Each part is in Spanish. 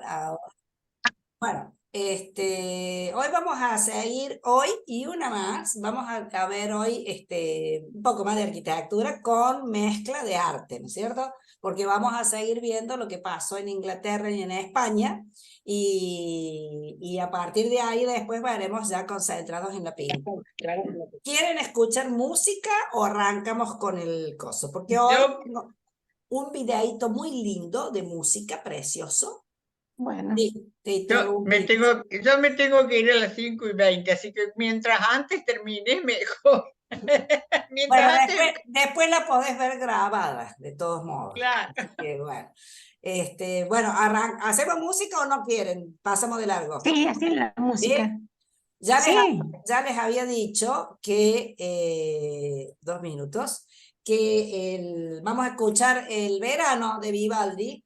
ahora. Bueno, hoy vamos a seguir, hoy y una más, vamos a ver hoy un poco más de arquitectura con mezcla de arte, ¿no es cierto? Porque vamos a seguir viendo lo que pasó en Inglaterra y en España y a partir de ahí después veremos ya concentrados en la pintura. ¿Quieren escuchar música o arrancamos con el coso? Porque hoy Yo, tengo un videíto muy lindo de música, precioso. Bueno, Sí, te yo interrumpí. me tengo que ir a las 5:20, así que mientras antes termine, mejor. Bueno, Mientras antes, después la podés ver grabada, de todos modos. claro. Así que bueno, bueno, ¿hacemos música o no quieren? Pasamos de largo. sí, así la música. ¿Sí? Ya les, Sí. ya les había dicho que, 2 minutos, que vamos a escuchar El verano de Vivaldi.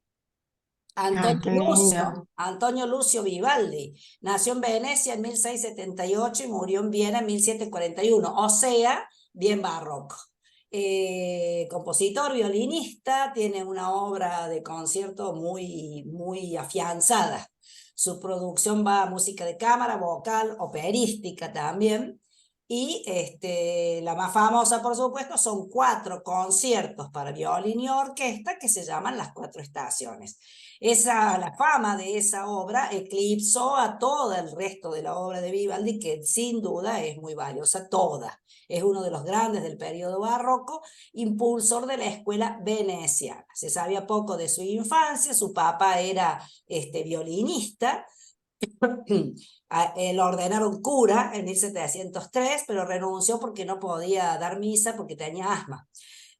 Ah, qué lindo. Antonio Lucio Vivaldi, nació en Venecia en 1678 y murió en Viena en 1741, o sea, bien barroco. Compositor, violinista, tiene una obra de concierto muy, muy afianzada. Su producción va a música de cámara, vocal, operística también. Y la más famosa, por supuesto, son 4 conciertos para violín y orquesta que se llaman Las Cuatro Estaciones. La fama de esa obra eclipsó a todo el resto de la obra de Vivaldi, que sin duda es muy valiosa toda. Es uno de los grandes del periodo barroco, impulsor de la escuela veneciana. Se sabía poco de su infancia, su papá era violinista. Lo ordenaron cura en 1703, pero renunció porque no podía dar misa porque tenía asma.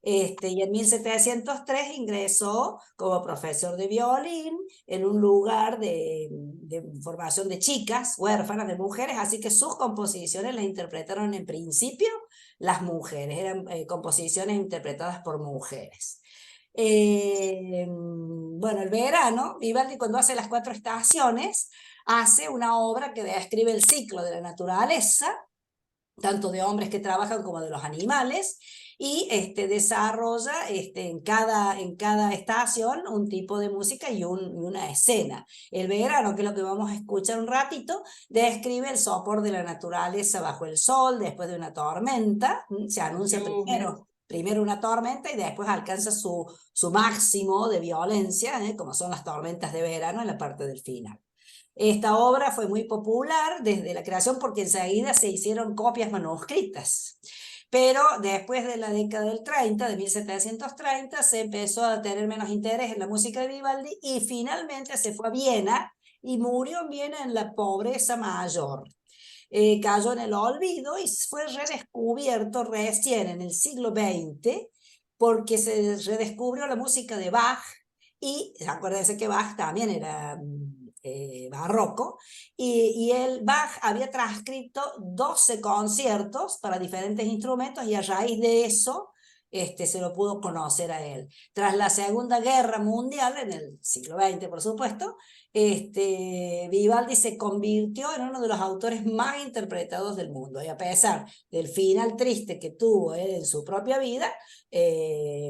Y en 1703 ingresó como profesor de violín en un lugar de formación de chicas, huérfanas de mujeres, así que sus composiciones las interpretaron en principio las mujeres, eran composiciones interpretadas por mujeres. Bueno, el verano, Vivaldi cuando hace Las Cuatro Estaciones, hace una obra que describe el ciclo de la naturaleza, tanto de hombres que trabajan como de los animales, y desarrolla en cada estación un tipo de música y una escena. El verano, que es lo que vamos a escuchar un ratito, describe el sopor de la naturaleza bajo el sol, después de una tormenta, se anuncia Lluvia. primero una tormenta y después alcanza su máximo de violencia, como son las tormentas de verano en la parte del final. Esta obra fue muy popular desde la creación porque enseguida se hicieron copias manuscritas. Pero después de la década del 30, de 1730, se empezó a tener menos interés en la música de Vivaldi y finalmente se fue a Viena y murió en Viena en la pobreza mayor. Cayó en el olvido y fue redescubierto recién en el siglo XX porque se redescubrió la música de Bach y acuérdense que Bach también era barroco, y el Bach había transcrito 12 conciertos para diferentes instrumentos y a raíz de eso se lo pudo conocer a él. Tras la Segunda Guerra Mundial, en el siglo XX por supuesto, Vivaldi se convirtió en uno de los autores más interpretados del mundo y a pesar del final triste que tuvo él en su propia vida,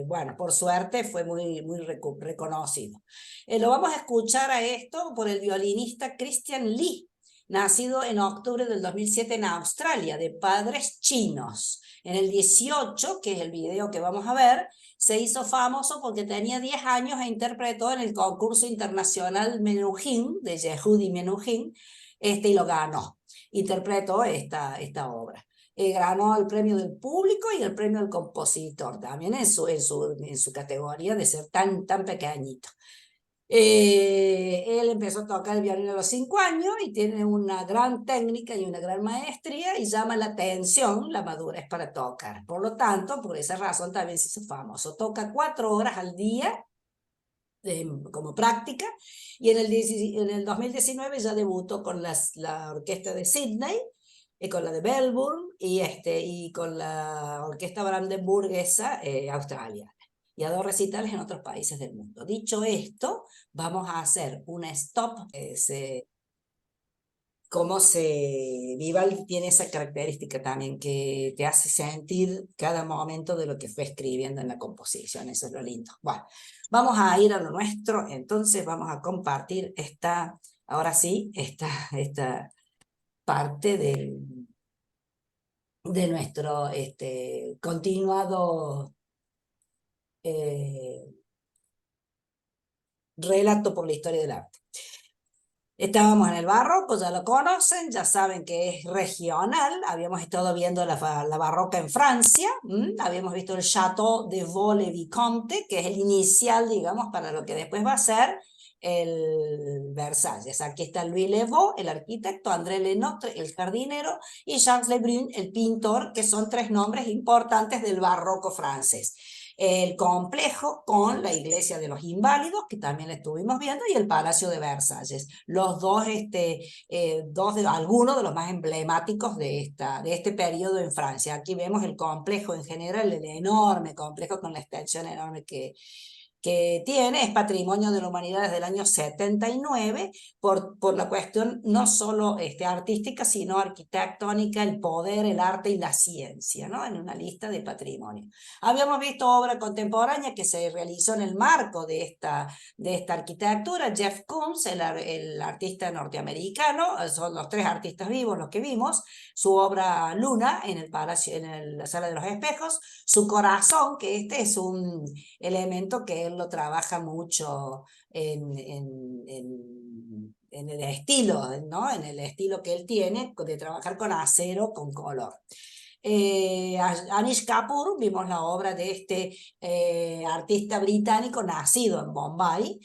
bueno, por suerte fue muy, muy reconocido. Lo vamos a escuchar a esto por el violinista Christian Lee, nacido en octubre del 2007 en Australia, de padres chinos. En el 18, que es el video que vamos a ver, se hizo famoso porque tenía 10 años e interpretó en el concurso internacional Menuhin, de Yehudi Menuhin, y lo ganó. Interpretó esta obra. Ganó el premio del público y el premio del compositor, también en su categoría de ser tan pequeñito. Él empezó a tocar el violín a los 5 años y tiene una gran técnica y una gran maestría y llama la atención la madurez para tocar. Por lo tanto, por esa razón también se hizo famoso. Toca 4 horas al día como práctica y en el 2019 ya debutó con la orquesta de Sydney, con la de Melbourne y con la orquesta brandenburguesa australiana. Y a 2 recitales en otros países del mundo. Dicho esto, vamos a hacer una stop. cómo Vivaldi tiene esa característica también, que te hace sentir cada momento de lo que fue escribiendo en la composición, eso es lo lindo. Bueno, vamos a ir a lo nuestro, entonces vamos a compartir ahora sí, esta parte de nuestro continuado relato por la historia del arte. Estábamos en el barroco, ya lo conocen, ya saben que es regional, habíamos estado viendo la barroca en Francia, habíamos visto el Château de Vaux-le-Vicomte, que es el inicial, digamos, para lo que después va a ser el Versalles. Aquí está Louis Le Vaux, el arquitecto, André Lenotre, el jardinero, y Charles Le Brun, el pintor, que son tres nombres importantes del barroco francés. El complejo con la iglesia de los Inválidos, que también la estuvimos viendo, y el Palacio de Versalles. Los dos, algunos de los más emblemáticos de este periodo en Francia. Aquí vemos el complejo en general, el enorme complejo con la extensión enorme que tiene, es Patrimonio de la Humanidad desde el año 79, por la cuestión no solo artística, sino arquitectónica, el poder, el arte y la ciencia, ¿no? En una lista de patrimonio. Habíamos visto obra contemporánea que se realizó en el marco de esta arquitectura. Jeff Koons, el artista norteamericano, son los tres artistas vivos los que vimos, su obra Luna en el Palacio, la Sala de los Espejos, su Corazón, que es un elemento que él lo trabaja mucho en el estilo, ¿no? En el estilo que él tiene de trabajar con acero, con color. Anish Kapoor, vimos la obra de artista británico nacido en Bombay,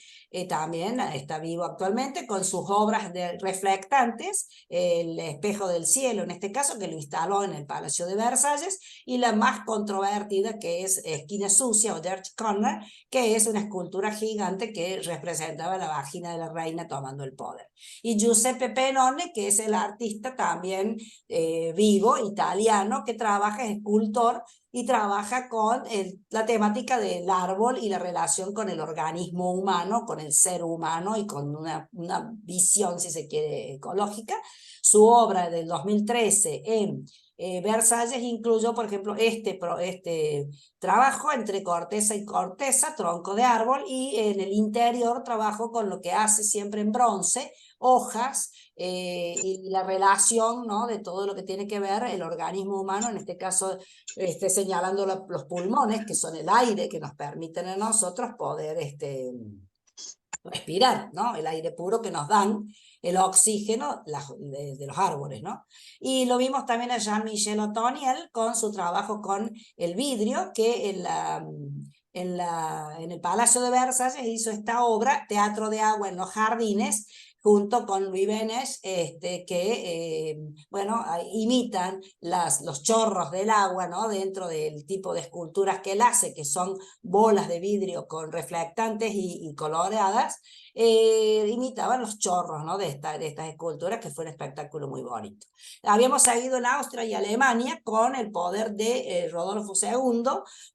también está vivo actualmente con sus obras reflectantes, el espejo del cielo en este caso, que lo instaló en el Palacio de Versalles, y la más controvertida, que es Esquina Sucia o Dirty Corner, que es una escultura gigante que representaba la vagina de la reina tomando el poder. Y Giuseppe Pennone, que es el artista también vivo, italiano, que trabaja, es escultor, y trabaja con la temática del árbol y la relación con el organismo humano, con el ser humano y con una visión, si se quiere, ecológica. Su obra del 2013 en Versalles incluyó, por ejemplo, este trabajo entre corteza y corteza, tronco de árbol, y en el interior trabajo con lo que hace siempre en bronce, hojas, y la relación, ¿no?, de todo lo que tiene que ver el organismo humano, en este caso señalando los pulmones, que son el aire que nos permiten a nosotros poder respirar, ¿no? El aire puro que nos dan, el oxígeno de los árboles, ¿no? Y lo vimos también a Jean-Michel Otoniel con su trabajo con el vidrio, que en el Palacio de Versalles hizo esta obra, Teatro de Agua en los Jardines, junto con Louis Benesch, que, bueno, imitan los chorros del agua, ¿no?, dentro del tipo de esculturas que él hace, que son bolas de vidrio con reflectantes y coloreadas, imitaban los chorros, ¿no?, de estas esculturas, que fue un espectáculo muy bonito. Habíamos seguido en Austria y Alemania con el poder de Rodolfo II,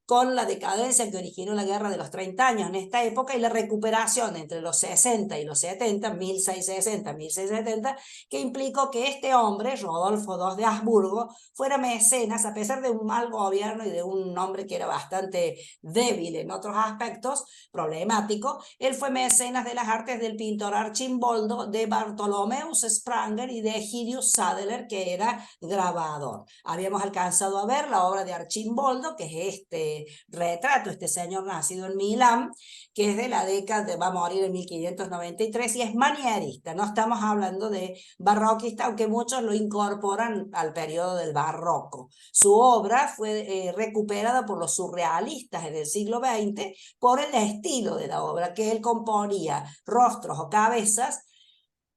con la decadencia que originó la Guerra de los 30 años en esta época y la recuperación entre los 60 y los 70, 1660, 1670, que implicó que este hombre, Rodolfo II de Habsburgo, fuera mecenas, a pesar de un mal gobierno y de un hombre que era bastante débil en otros aspectos, problemático. Él fue mecenas de las artes del pintor Archimboldo, de Bartholomeus Spranger y de Egidius Sadeler, que era grabador. Habíamos alcanzado a ver la obra de Archimboldo, que es este retrato, este señor nacido en Milán, que es de la década, va a morir en 1593, y es manierista. No estamos hablando de barroquista, aunque muchos lo incorporan al periodo del barroco. Su obra fue recuperada por los surrealistas en el siglo XX por el estilo de la obra, que él componía rostros o cabezas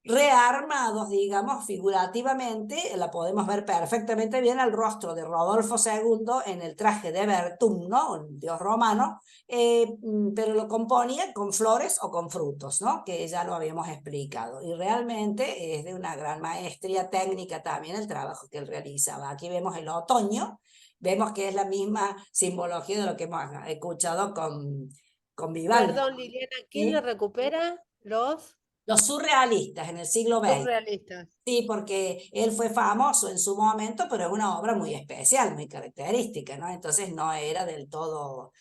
rearmados, digamos, figurativamente. La podemos ver perfectamente bien al rostro de Rodolfo II en el traje de Vertum, ¿no?, un dios romano, pero lo componía con flores o con frutos, ¿no?, que ya lo habíamos explicado, y realmente es de una gran maestría técnica también el trabajo que él realizaba. Aquí vemos el otoño, vemos que es la misma simbología de lo que hemos escuchado con Vivaldi. Perdón, Liliana, ¿quién ¿Sí? le recupera los? Los surrealistas en el siglo XX. Surrealistas. Sí, porque él fue famoso en su momento, pero es una obra muy especial, muy característica, ¿no? Entonces no era del todo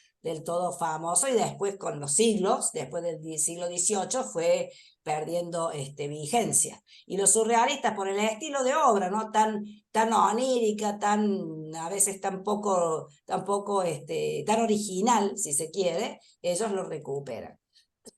famoso y después con los siglos, después del siglo XVIII, fue perdiendo vigencia. Y los surrealistas, por el estilo de obra, ¿no? Tan onírica, a veces tan tan original, si se quiere, ellos lo recuperan.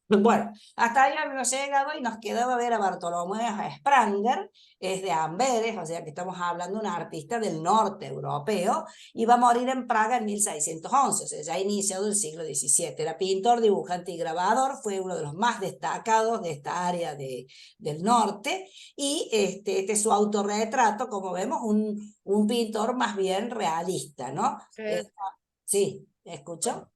Bueno, hasta ahí habíamos llegado y nos quedaba ver a Bartolomé Spranger, es de Amberes, o sea que estamos hablando de un artista del norte europeo, y va a morir en Praga en 1611, o sea, ya ha iniciado el siglo XVII. Era pintor, dibujante y grabador, fue uno de los más destacados de esta área del norte, y este es su autorretrato, como vemos, un pintor más bien realista, ¿no? Sí, ¿escuchó?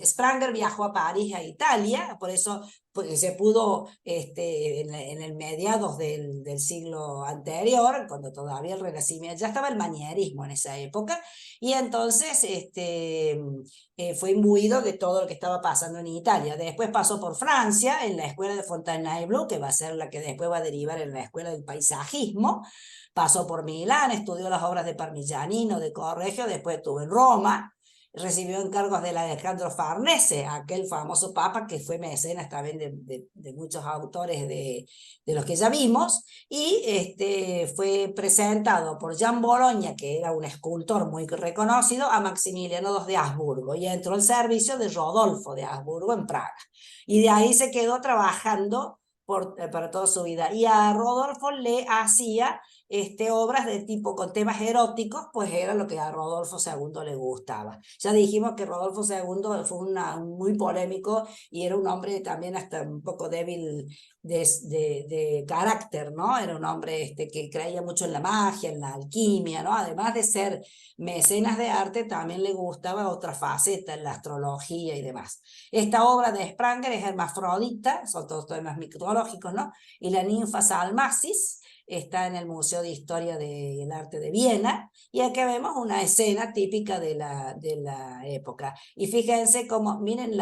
Spranger viajó a París, a Italia, por eso pues, se pudo en el mediados del siglo anterior, cuando todavía el Renacimiento, ya estaba el manierismo en esa época, y entonces fue imbuido de todo lo que estaba pasando en Italia. Después pasó por Francia, en la escuela de Fontainebleau, que va a ser la que después va a derivar en la escuela del paisajismo. Pasó por Milán, estudió las obras de Parmigianino, de Correggio, después estuvo en Roma, recibió encargos de Alejandro Farnese, aquel famoso papa que fue mecenas también de muchos autores de los que ya vimos, y fue presentado por Gian Bologna, que era un escultor muy reconocido, a Maximiliano II de Habsburgo, y entró al servicio de Rodolfo de Habsburgo en Praga. Y de ahí se quedó trabajando para toda su vida. Y a Rodolfo le hacía obras de tipo con temas eróticos, pues era lo que a Rodolfo II le gustaba. Ya dijimos que Rodolfo II fue muy polémico y era un hombre también hasta un poco débil de carácter, ¿no? Era un hombre que creía mucho en la magia, en la alquimia, ¿no? Además de ser mecenas de arte, también le gustaba otra faceta en la astrología y demás. Esta obra de Spranger es Hermafrodita, son todos temas mitológicos, ¿no? Y la ninfa Salmacis, está en el Museo de Historia del Arte de Viena, y aquí vemos una escena típica de la época. Y fíjense cómo, miren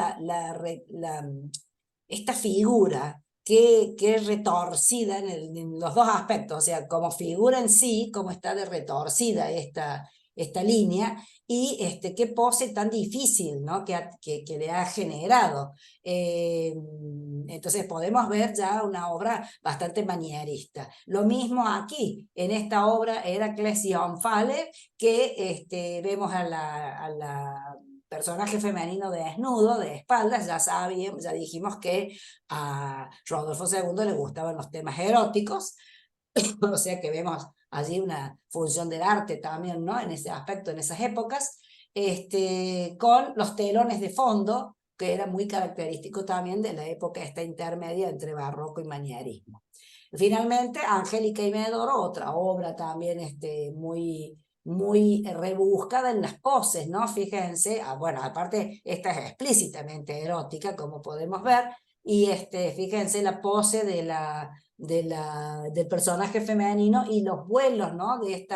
esta figura, que es retorcida en los dos aspectos, o sea, como figura en sí, como está de retorcida esta línea, y qué pose tan difícil, ¿no? que le ha generado. Entonces podemos ver ya una obra bastante manierista. Lo mismo aquí, en esta obra Heracles y Onfale, que vemos a la personaje femenino desnudo, de espaldas. Ya dijimos que a Rodolfo II le gustaban los temas eróticos, o sea que vemos allí una función del arte también, ¿no? En ese aspecto, en esas épocas, con los telones de fondo, que era muy característico también de la época esta intermedia entre barroco y manierismo. Finalmente, Angélica y Medoro, otra obra también muy rebuscada en las poses, ¿no? Fíjense, bueno, aparte esta es explícitamente erótica, como podemos ver, y fíjense la pose del personaje femenino y los vuelos, ¿no? de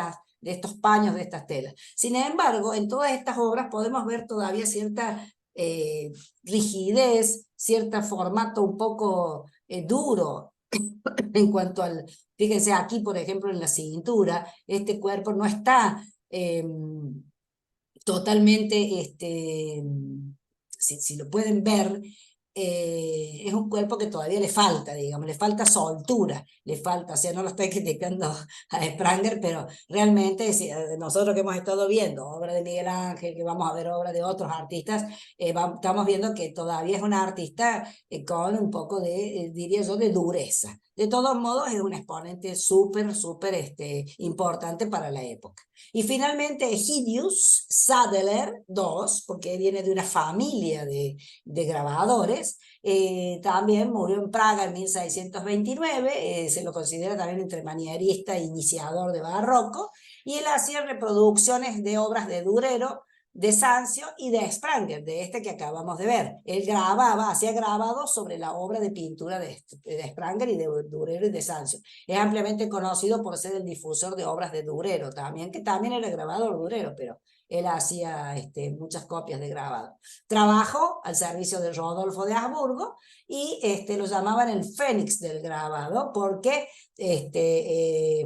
estos paños, de estas telas. Sin embargo, en todas estas obras podemos ver todavía cierta rigidez, cierto formato un poco duro en cuanto fíjense aquí, por ejemplo, en la cintura, este cuerpo no está totalmente, si lo pueden ver, es un cuerpo que todavía le falta, digamos, le falta soltura, le falta, o sea, no lo estoy criticando a Spranger, pero realmente nosotros que hemos estado viendo obra de Miguel Ángel, que vamos a ver obra de otros artistas, estamos viendo que todavía es una artista con un poco diría yo, de dureza. De todos modos, es un exponente súper importante para la época. Y finalmente, Egidius Sadler II, porque viene de una familia de grabadores, también murió en Praga en 1629, se lo considera también entre manierista e iniciador de barroco, y él hacía reproducciones de obras de Durero, de Sanzio y de Spranger, de que acabamos de ver. Él hacía grabados sobre la obra de pintura de Spranger y de Durero y de Sanzio. Es ampliamente conocido por ser el difusor de obras de Durero también, que también era grabador Durero, pero él hacía muchas copias de grabado. Trabajó al servicio de Rodolfo de Habsburgo y lo llamaban el Fénix del grabado porque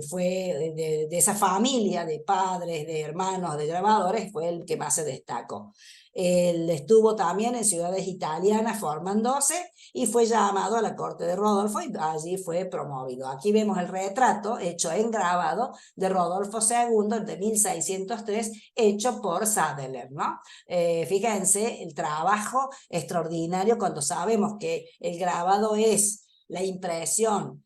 fue de esa familia de padres, de hermanos, de grabadores, fue el que más se destacó. Él estuvo también en ciudades italianas formándose y fue llamado a la corte de Rodolfo y allí fue promovido. Aquí vemos el retrato hecho en grabado de Rodolfo II de 1603, hecho por Sadeler, ¿no? Fíjense el trabajo extraordinario cuando sabemos que el grabado es la impresión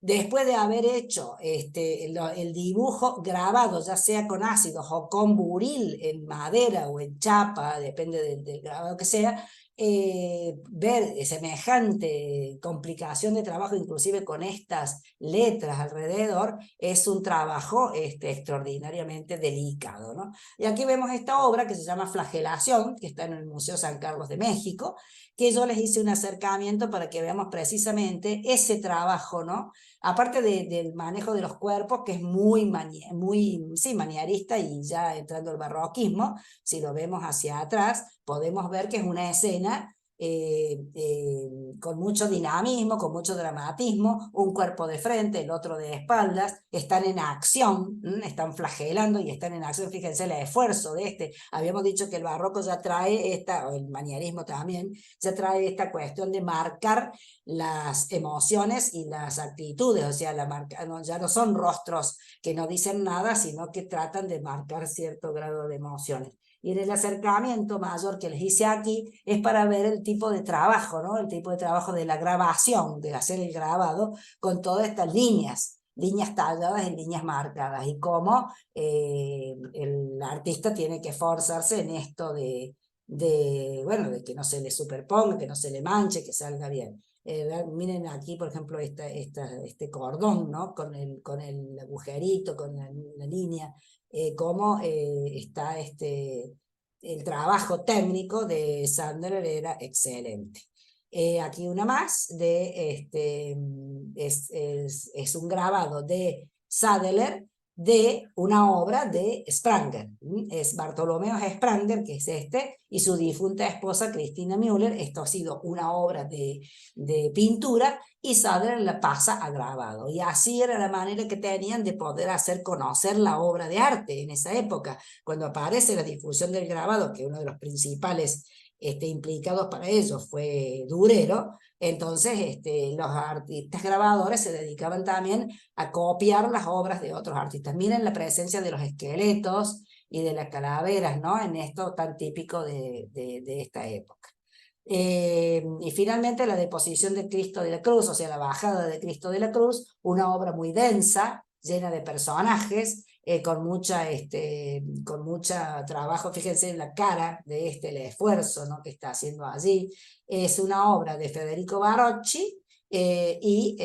después de haber hecho el dibujo grabado, ya sea con ácidos o con buril en madera o en chapa, depende del grabado que sea, ver semejante complicación de trabajo, inclusive con estas letras alrededor, es un trabajo extraordinariamente delicado, ¿no? Y aquí vemos esta obra que se llama Flagelación, que está en el Museo San Carlos de México, que yo les hice un acercamiento para que veamos precisamente ese trabajo, ¿no? Aparte del manejo de los cuerpos, que es muy sí, manierista, y ya entrando al barroquismo, si lo vemos hacia atrás, podemos ver que es una escena con mucho dinamismo, con mucho dramatismo, un cuerpo de frente, el otro de espaldas, están en acción, están flagelando y están en acción. Fíjense el esfuerzo de habíamos dicho que el barroco ya trae o el manierismo también, ya trae esta cuestión de marcar las emociones y las actitudes, o sea, ya no son rostros que no dicen nada, sino que tratan de marcar cierto grado de emociones. Y en el acercamiento mayor que les hice aquí es para ver el tipo de trabajo, ¿no? El tipo de trabajo de la grabación, de hacer el grabado con todas estas líneas talladas en líneas marcadas, y cómo el artista tiene que esforzarse en esto bueno, de que no se le superponga, que no se le manche, que salga bien. Miren aquí, por ejemplo, este cordón, ¿no? Con el agujerito, con la línea, cómo está el trabajo técnico de Sandler era excelente. Aquí una más, es un grabado de Sadeler de una obra de Spranger. Es Bartolomeo Spranger, que es y su difunta esposa Cristina Müller. Esto ha sido una obra de pintura y Sadeler la pasa a grabado. Y así era la manera que tenían de poder hacer conocer la obra de arte en esa época. Cuando aparece la difusión del grabado, que uno de los principales implicados para ello fue Durero, entonces los artistas grabadores se dedicaban también a copiar las obras de otros artistas. Miren la presencia de los esqueletos y de las calaveras, ¿no? En esto tan típico de esta época. Y finalmente la deposición de Cristo de la Cruz, o sea, la bajada de Cristo de la Cruz, una obra muy densa, llena de personajes, con mucha trabajo. Fíjense en la cara de el esfuerzo, ¿no?, que está haciendo allí. Es una obra de Federico Barocci, y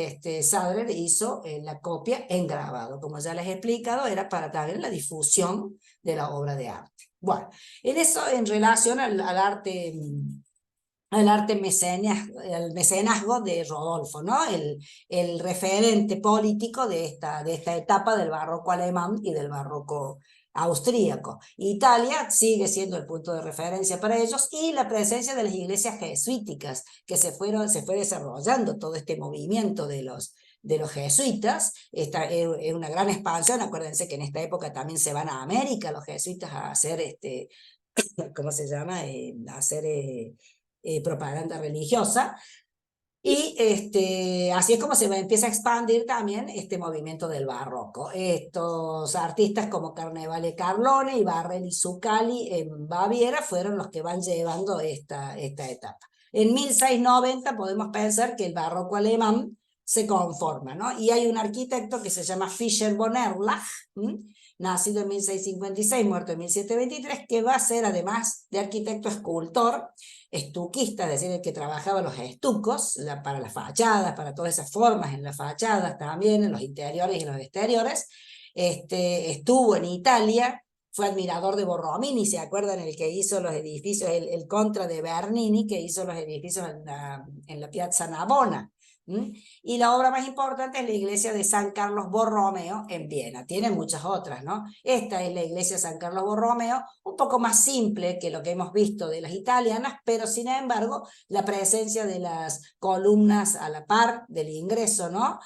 Sadeler hizo la copia en grabado. Como ya les he explicado, era para también la difusión de la obra de arte. Bueno, en eso, en relación al arte mecenazgo de Rodolfo, ¿no? El referente político de esta etapa del barroco alemán y del barroco austríaco. Italia sigue siendo el punto de referencia para ellos, y la presencia de las iglesias jesuíticas, que se fue desarrollando todo este movimiento de los jesuitas. Esta es una gran expansión. Acuérdense que en esta época también se van a América los jesuitas a hacer ¿cómo se llama? A hacer propaganda religiosa. Y así es como se empieza a expandir también este movimiento del barroco. Estos artistas como Carnevale Carlone y Barrel y Zuccalli en Baviera fueron los que van llevando esta etapa. En 1690 podemos pensar que el barroco alemán se conforma, ¿no? Y hay un arquitecto que se llama Fischer von Erlach, nacido en 1656, muerto en 1723, que va a ser, además de arquitecto, escultor, estuquista, es decir, el que trabajaba los estucos para las fachadas, para todas esas formas en las fachadas también, en los interiores y en los exteriores. Estuvo en Italia, fue admirador de Borromini, ¿se acuerdan? El que hizo los edificios, el contra de Bernini, que hizo los edificios en la Piazza Navona, Y la obra más importante es la iglesia de San Carlos Borromeo en Viena. Tiene muchas otras, ¿no? Esta es la iglesia de San Carlos Borromeo, un poco más simple que lo que hemos visto de las italianas, pero sin embargo la presencia de las columnas a la par del ingreso, ¿no?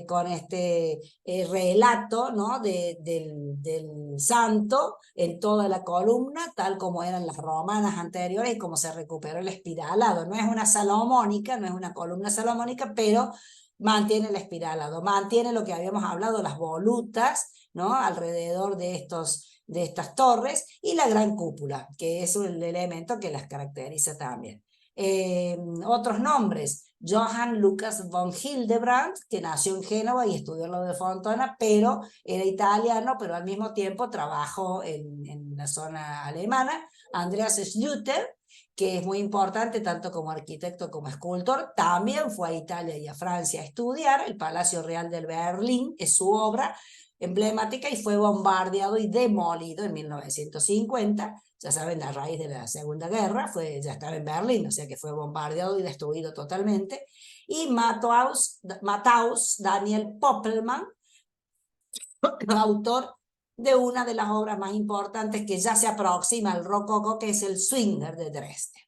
Con relato, ¿no? del santo en toda la columna, tal como eran las romanas anteriores y como se recuperó el espiralado. No es una salomónica, no es una columna salomónica, pero mantiene el espiralado, mantiene lo que habíamos hablado, las volutas, ¿no? Alrededor de estas torres, y la gran cúpula, que es el elemento que las caracteriza también. Otros nombres: Johann Lucas von Hildebrand, que nació en Génova y estudió en lo de Fontana, pero era italiano, pero al mismo tiempo trabajó en la zona alemana. Andreas Schlüter, que es muy importante tanto como arquitecto como escultor, también fue a Italia y a Francia a estudiar. El Palacio Real de Berlín es su obra emblemática y fue bombardeado y demolido en 1950. Ya saben, a raíz de la Segunda Guerra, ya estaba en Berlín, o sea que fue bombardeado y destruido totalmente. Y Matthaus Daniel Poppelmann, autor de una de las obras más importantes que ya se aproxima al rococó, que es el Zwinger de Dresde,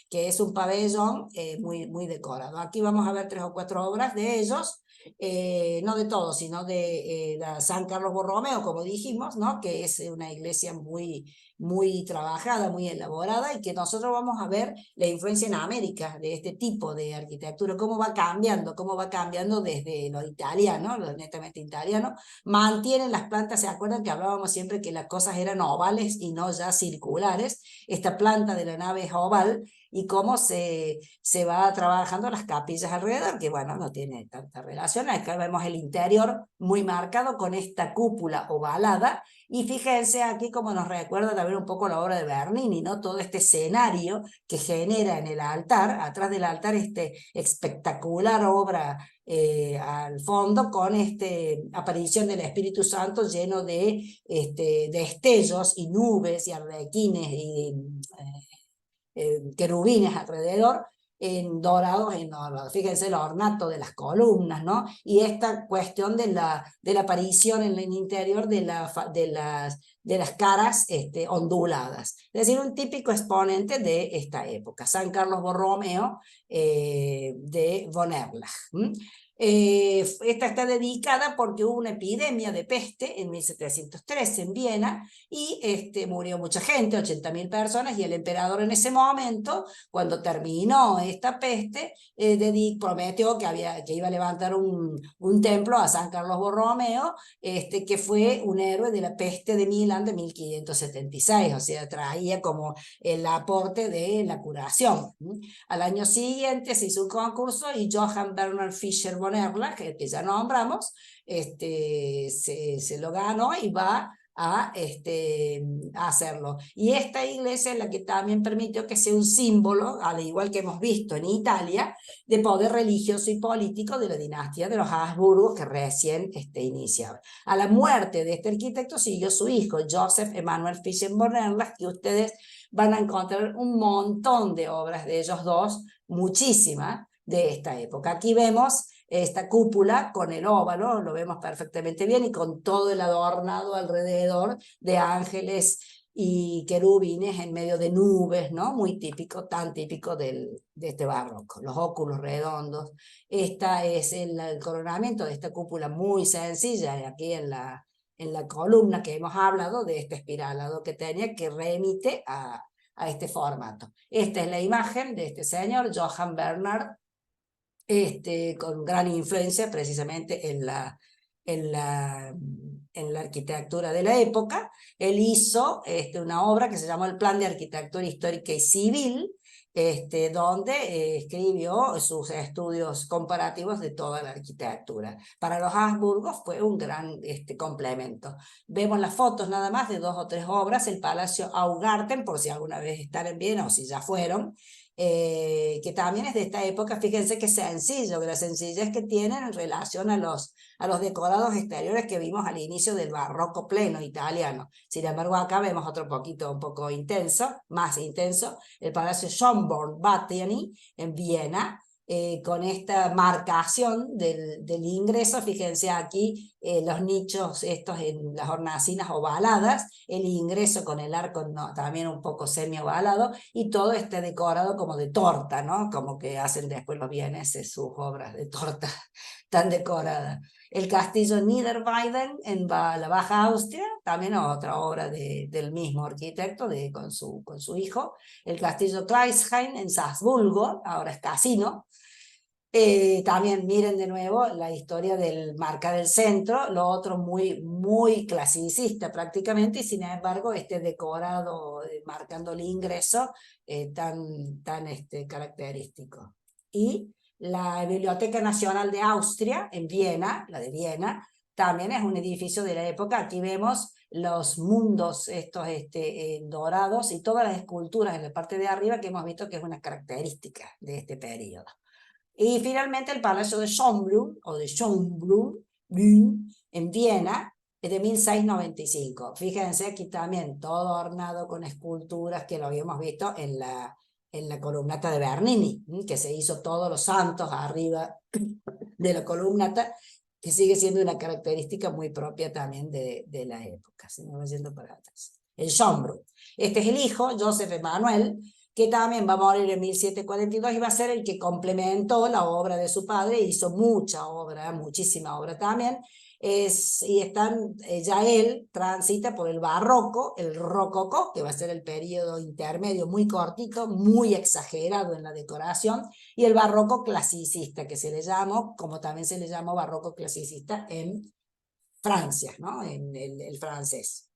que es un pabellón muy decorado. Aquí vamos a ver 3 o 4 obras de ellos, no de todos, sino de la San Carlos Borromeo, como dijimos, ¿no? Que es una iglesia muy trabajada, muy elaborada, y que nosotros vamos a ver la influencia en América de este tipo de arquitectura, cómo va cambiando desde lo italiano, lo netamente italiano. Mantienen las plantas, ¿se acuerdan que hablábamos siempre que las cosas eran ovales y no ya circulares? Esta planta de la nave es oval, y cómo se va trabajando las capillas alrededor, que bueno, no tiene tanta relación. Acá vemos el interior muy marcado con esta cúpula ovalada, y fíjense aquí cómo nos recuerda también un poco la obra de Bernini, ¿no? Todo este escenario que genera en el altar, atrás del altar, espectacular obra al fondo, con aparición del Espíritu Santo lleno de destellos y nubes y arlequines y querubines alrededor, dorados en oro. Fíjense el ornato de las columnas, ¿no? Y esta cuestión de la aparición en el interior de las caras onduladas. Es decir, un típico exponente de esta época. San Carlos Borromeo de von Erlach. Esta está dedicada porque hubo una epidemia de peste en 1713 en Viena, y murió mucha gente, 80.000 personas, y el emperador en ese momento, cuando terminó esta peste, prometió que iba a levantar un templo a San Carlos Borromeo, que fue un héroe de la peste de Milán de 1576, o sea, traía como el aporte de la curación. Al año siguiente se hizo un concurso, y Johann Bernhard Fischer von Erlach, que ya nombramos, se lo ganó y va a hacerlo. Y esta iglesia es la que también permitió que sea un símbolo, al igual que hemos visto en Italia, de poder religioso y político de la dinastía de los Habsburgos, que recién iniciaba. A la muerte de este arquitecto siguió su hijo, Joseph Emanuel Fischer von Erlach, que ustedes van a encontrar un montón de obras de ellos dos, muchísimas, de esta época. Aquí vemos esta cúpula con el óvalo, lo vemos perfectamente bien, y con todo el adornado alrededor de ángeles y querubines en medio de nubes, ¿no? Muy típico, tan típico de este barroco. Los óculos redondos. Esta es el coronamiento de esta cúpula muy sencilla, aquí en la columna que hemos hablado, de este espiralado que tenía, que remite a este formato. Esta es la imagen de este señor, Johann Bernhard, con gran influencia precisamente en la arquitectura de la época. Él hizo una obra que se llamó el Plan de Arquitectura Histórica y Civil, donde escribió sus estudios comparativos de toda la arquitectura. Para los Habsburgos fue un gran complemento. Vemos las fotos nada más de 2 o 3 obras: el Palacio Augarten, por si alguna vez están en Viena o si ya fueron, que también es de esta época. Fíjense qué sencillo, que la sencillez que tienen en relación a los decorados exteriores que vimos al inicio del barroco pleno italiano. Sin embargo, acá vemos otro un poco intenso, más intenso, el Palacio Schönborn-Battiani en Viena, con esta marcación del ingreso. Fíjense aquí los nichos estos en las hornacinas ovaladas, el ingreso con el arco también un poco semi-ovalado, y todo este decorado como de torta, ¿no? Como que hacen después los vieneses sus obras de torta tan decoradas. El castillo Niederweiden en la Baja Austria, también otra obra del mismo arquitecto con su hijo. El castillo Kleisheim en Salzburgo, ahora es casino. También miren de nuevo la historia del marca del centro, lo otro muy clasicista prácticamente, y sin embargo este decorado marcando el ingreso tan característico. Y la Biblioteca Nacional de Austria en Viena, la de Viena, también es un edificio de la época. Aquí vemos los mundos estos dorados y todas las esculturas en la parte de arriba que hemos visto que es una característica de este periodo. Y finalmente el Palacio de Schönbrunn, o de Schönbrunn, en Viena, es de 1695. Fíjense aquí también todo ornado con esculturas que lo habíamos visto en la columnata de Bernini, que se hizo todos los santos arriba de la columnata, que sigue siendo una característica muy propia también de la época. Se me va yendo para atrás. El Schönbrunn. Este es el hijo, Joseph Emanuel, que también va a morir en 1742 y va a ser el que complementó la obra de su padre, hizo mucha obra, muchísima obra también, ya él transita por el barroco, el rococó, que va a ser el periodo intermedio muy cortito, muy exagerado en la decoración, y el barroco clasicista, que se le llamó, como también se le llamó barroco clasicista en Francia, ¿no? En el francés.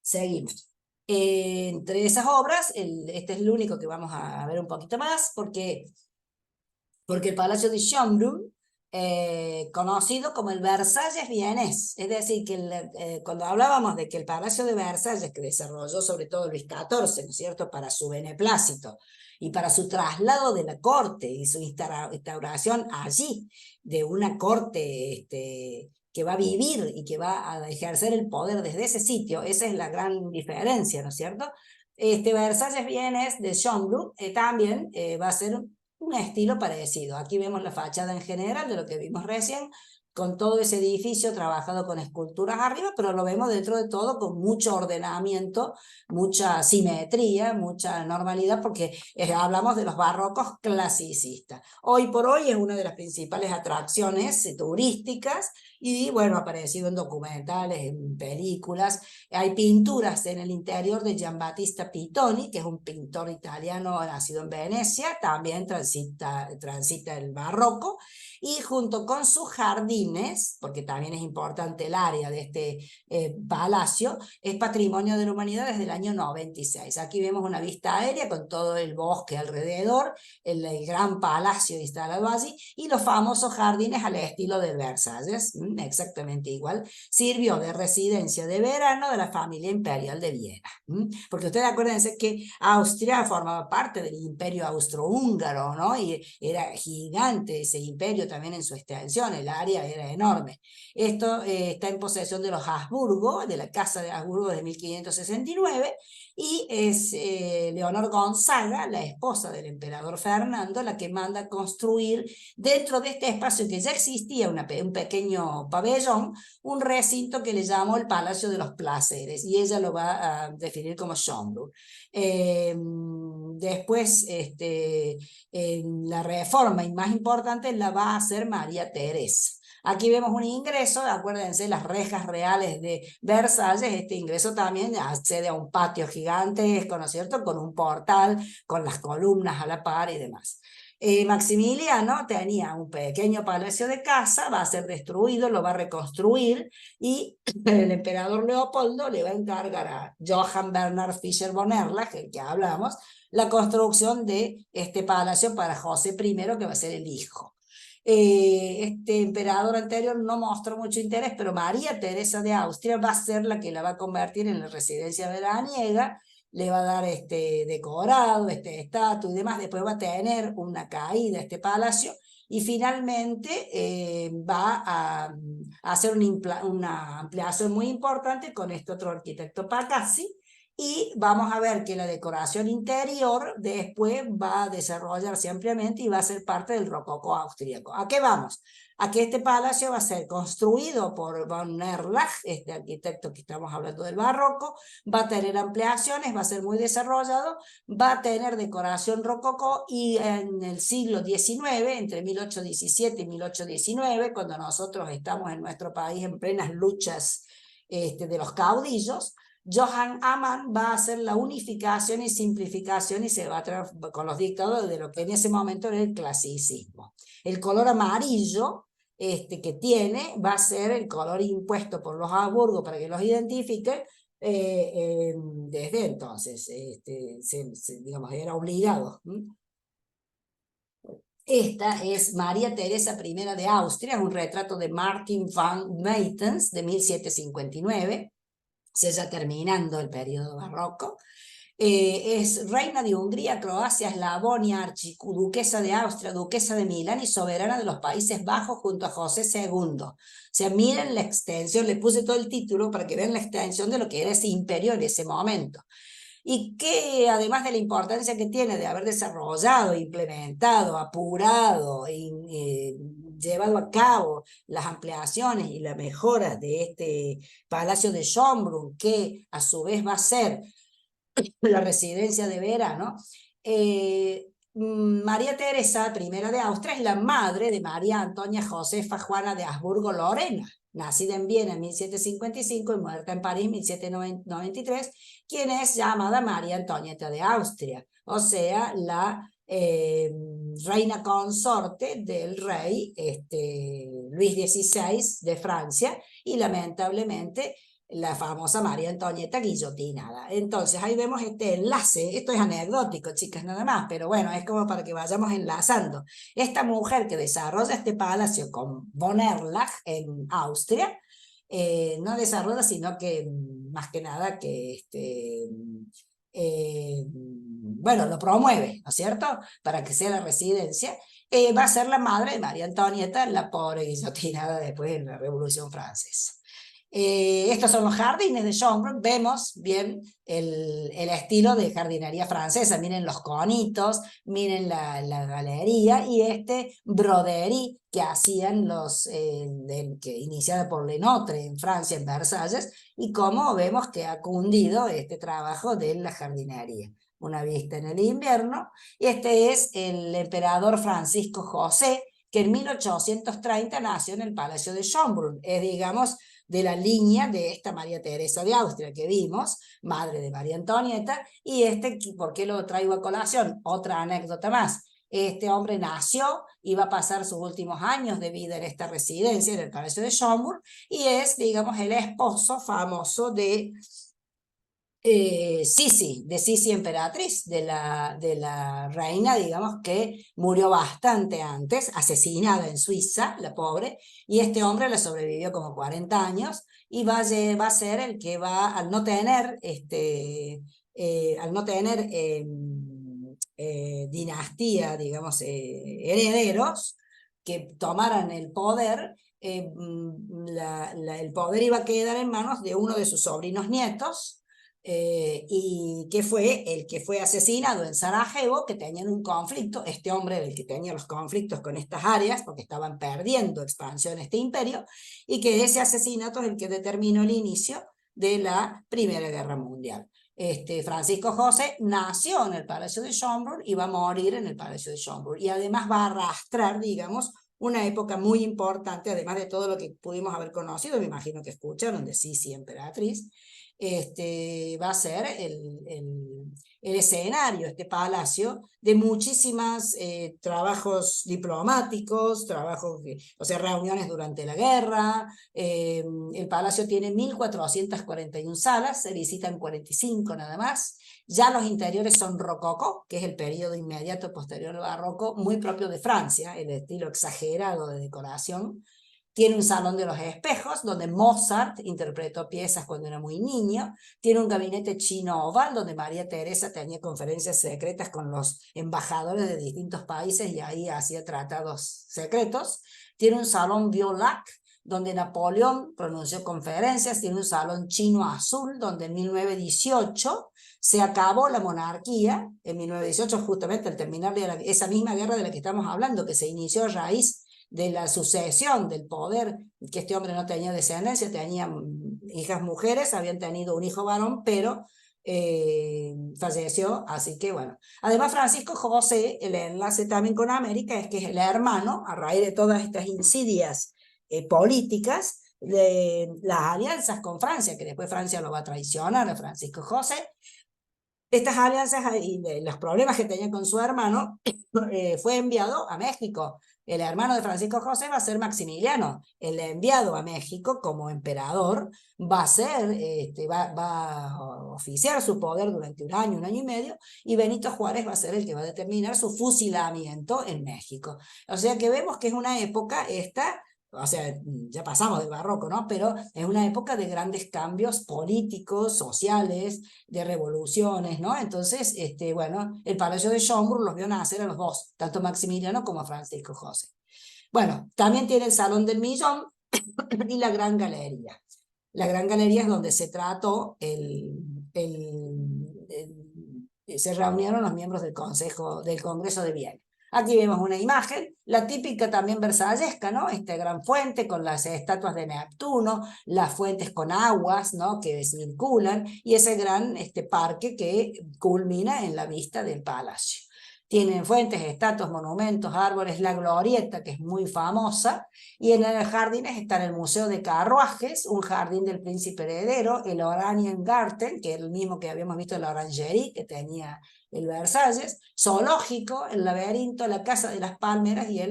Seguimos. Entre esas obras, este es el único que vamos a ver un poquito más, porque el Palacio de Schönbrunn, conocido como el Versalles vienés, es decir, que cuando hablábamos de que el Palacio de Versalles, que desarrolló sobre todo Luis XIV, ¿no es cierto?, para su beneplácito y para su traslado de la corte y su instauración allí de una corte que va a vivir y que va a ejercer el poder desde ese sitio, esa es la gran diferencia, ¿no es cierto? Versalles vienés de Schönbrunn también va a ser un estilo parecido. Aquí vemos la fachada en general de lo que vimos recién, con todo ese edificio trabajado con esculturas arriba, pero lo vemos dentro de todo con mucho ordenamiento, mucha simetría, mucha normalidad, porque hablamos de los barrocos clasicistas. Hoy por hoy es una de las principales atracciones turísticas y bueno, ha aparecido en documentales, en películas. Hay pinturas en el interior de Giambattista Pittoni, que es un pintor italiano nacido en Venecia, también transita el barroco, y junto con sus jardines, porque también es importante el área de este palacio, es Patrimonio de la Humanidad desde el año 96. Aquí vemos una vista aérea con todo el bosque alrededor, el gran palacio instalado allí, y los famosos jardines al estilo de Versalles, exactamente igual. Sirvió de residencia de verano de la familia imperial de Viena. Porque ustedes acuérdense que Austria formaba parte del imperio austrohúngaro, ¿no? Y era gigante ese imperio también en su extensión, el área era enorme. Esto está en posesión de los Habsburgo, de la Casa de Habsburgo de 1569, y es Leonor Gonzaga, la esposa del emperador Fernando, la que manda construir dentro de este espacio que ya existía un pequeño pabellón, un recinto que le llamó el Palacio de los Placeres, y ella lo va a definir como Schönbrunn. Después, la reforma y más importante la va a hacer María Teresa. Aquí vemos un ingreso, acuérdense, las rejas reales de Versalles, este ingreso también accede a un patio gigantesco, ¿no es cierto?, con un portal, con las columnas a la par y demás. Maximiliano tenía un pequeño palacio de caza, va a ser destruido, lo va a reconstruir, y el emperador Leopoldo le va a encargar a Johann Bernhard Fischer von Erlach, el que hablamos, la construcción de este palacio para José I, que va a ser el hijo. Este emperador anterior no mostró mucho interés, pero María Teresa de Austria va a ser la que la va a convertir en la residencia veraniega, le va a dar este decorado, este estatua y demás. Después va a tener una caída este palacio, y finalmente va a hacer una ampliación muy importante con este otro arquitecto Pacassi, y vamos a ver que la decoración interior después va a desarrollarse ampliamente y va a ser parte del rococó austríaco. ¿A qué vamos? A que este palacio va a ser construido por von Erlach, este arquitecto que estamos hablando del barroco, va a tener ampliaciones, va a ser muy desarrollado, va a tener decoración rococó, y en el siglo XIX, entre 1817 y 1819, cuando nosotros estamos en nuestro país en plenas luchas de los caudillos, Johann Amann va a hacer la unificación y simplificación y se va a con los dictados de lo que en ese momento era el clasicismo. El color amarillo que tiene va a ser el color impuesto por los Habsburgo para que los identifiquen desde entonces. Digamos, era obligado. Esta es María Teresa I de Austria, un retrato de Martin van Maytens de 1759. Se ya terminando el periodo barroco. Es reina de Hungría, Croacia, Eslavonia, archiduquesa de Austria, duquesa de Milán y soberana de los Países Bajos junto a José II. O sea, miren la extensión, le puse todo el título para que vean la extensión de lo que era ese imperio en ese momento. Y que además de la importancia que tiene de haber desarrollado, implementado, apurado, llevado a cabo las ampliaciones y las mejoras de este Palacio de Schönbrunn, que a su vez va a ser la residencia de verano, María Teresa I de Austria es la madre de María Antonia Josefa Juana de Habsburgo-Lorena, nacida en Viena en 1755 y muerta en París en 1793, quien es llamada María Antonieta de Austria, o sea, la reina consorte del rey Luis XVI de Francia, y lamentablemente la famosa María Antonieta guillotinada. Entonces ahí vemos este enlace. Esto es anecdótico, chicas, nada más, pero bueno, es como para que vayamos enlazando. Esta mujer que desarrolla este palacio con von Erlach en Austria, no desarrolla, sino que más que nada que bueno, lo promueve, ¿no es cierto?, para que sea la residencia. Va a ser la madre de María Antonieta, la pobre guillotinada después de la Revolución Francesa. Estos son los jardines de Schönbrunn. Vemos bien el estilo de jardinería francesa. Miren los conitos, miren la galería y este broderie que hacían que iniciada por Lenotre en Francia, en Versalles, y cómo vemos que ha cundido este trabajo de la jardinería. Una vista en el invierno. Este es el emperador Francisco José, que en 1830 nació en el Palacio de Schönbrunn. Es, digamos, de la línea de esta María Teresa de Austria que vimos, madre de María Antonieta. Y ¿por qué lo traigo a colación? Otra anécdota más. Este hombre nació y va a pasar sus últimos años de vida en esta residencia, en el Palacio de Schönbrunn, y es, digamos, el esposo famoso de Sisi emperatriz, de la reina, digamos, que murió bastante antes, asesinada en Suiza, la pobre, y este hombre le sobrevivió como 40 años, y va a ser el que va, al no tener, dinastía, digamos, herederos que tomaran el poder, el poder iba a quedar en manos de uno de sus sobrinos nietos, y que fue el que fue asesinado en Sarajevo, que tenían un conflicto. Este hombre era el que tenía los conflictos con estas áreas, porque estaban perdiendo expansión este imperio, y que ese asesinato es el que determinó el inicio de la Primera Guerra Mundial. Francisco José nació en el Palacio de Schönbrunn y va a morir en el Palacio de Schönbrunn, y además va a arrastrar, digamos, una época muy importante, además de todo lo que pudimos haber conocido, me imagino que escucharon de Sisi emperatriz. Va a ser el escenario, este palacio, de muchísimos trabajos diplomáticos, o sea, reuniones durante la guerra. El palacio tiene 1441 salas, se visitan 45 nada más. Ya los interiores son rococó, que es el periodo inmediato posterior al barroco, muy propio de Francia, el estilo exagerado de decoración. Tiene un salón de los espejos, donde Mozart interpretó piezas cuando era muy niño. Tiene un gabinete chino oval, donde María Teresa tenía conferencias secretas con los embajadores de distintos países y ahí hacía tratados secretos. Tiene un salón Violac, donde Napoleón pronunció conferencias, tiene un salón chino azul, donde en 1918 se acabó la monarquía, en 1918 justamente al terminar de esa misma guerra de la que estamos hablando, que se inició a raíz de la sucesión del poder, que este hombre no tenía descendencia, tenía hijas mujeres, habían tenido un hijo varón, pero falleció, así que bueno. Además, Francisco José, el enlace también con América, es que es el hermano, a raíz de todas estas insidias políticas, de las alianzas con Francia, que después Francia lo va a traicionar a Francisco José. Estas alianzas y los problemas que tenía con su hermano, fue enviado a México. El hermano de Francisco José va a ser Maximiliano. El enviado a México como emperador va a ser, va a oficiar su poder durante un año y medio, y Benito Juárez va a ser el que va a determinar su fusilamiento en México. O sea que vemos que es una época esta, o sea, ya pasamos del barroco, ¿no? Pero es una época de grandes cambios políticos, sociales, de revoluciones, ¿no? Entonces, bueno, el Palacio de Schönbrunn los vio nacer a los dos, tanto Maximiliano como a Francisco José. Bueno, también tiene el Salón del Millón y la Gran Galería. La Gran Galería es donde se trató se reunieron los miembros del Congreso de Viena. Aquí vemos una imagen, la típica también versallesca, ¿no? Esta gran fuente con las estatuas de Neptuno, las fuentes con aguas, ¿no? Que circulan, y ese gran parque que culmina en la vista del palacio. Tienen fuentes, estatuas, monumentos, árboles, la glorieta, que es muy famosa, y en los jardines está el Museo de Carruajes, un jardín del príncipe heredero, el Oraniengarten, que es el mismo que habíamos visto en la Orangerie, que tenía el Versalles, zoológico, el laberinto, la casa de las palmeras y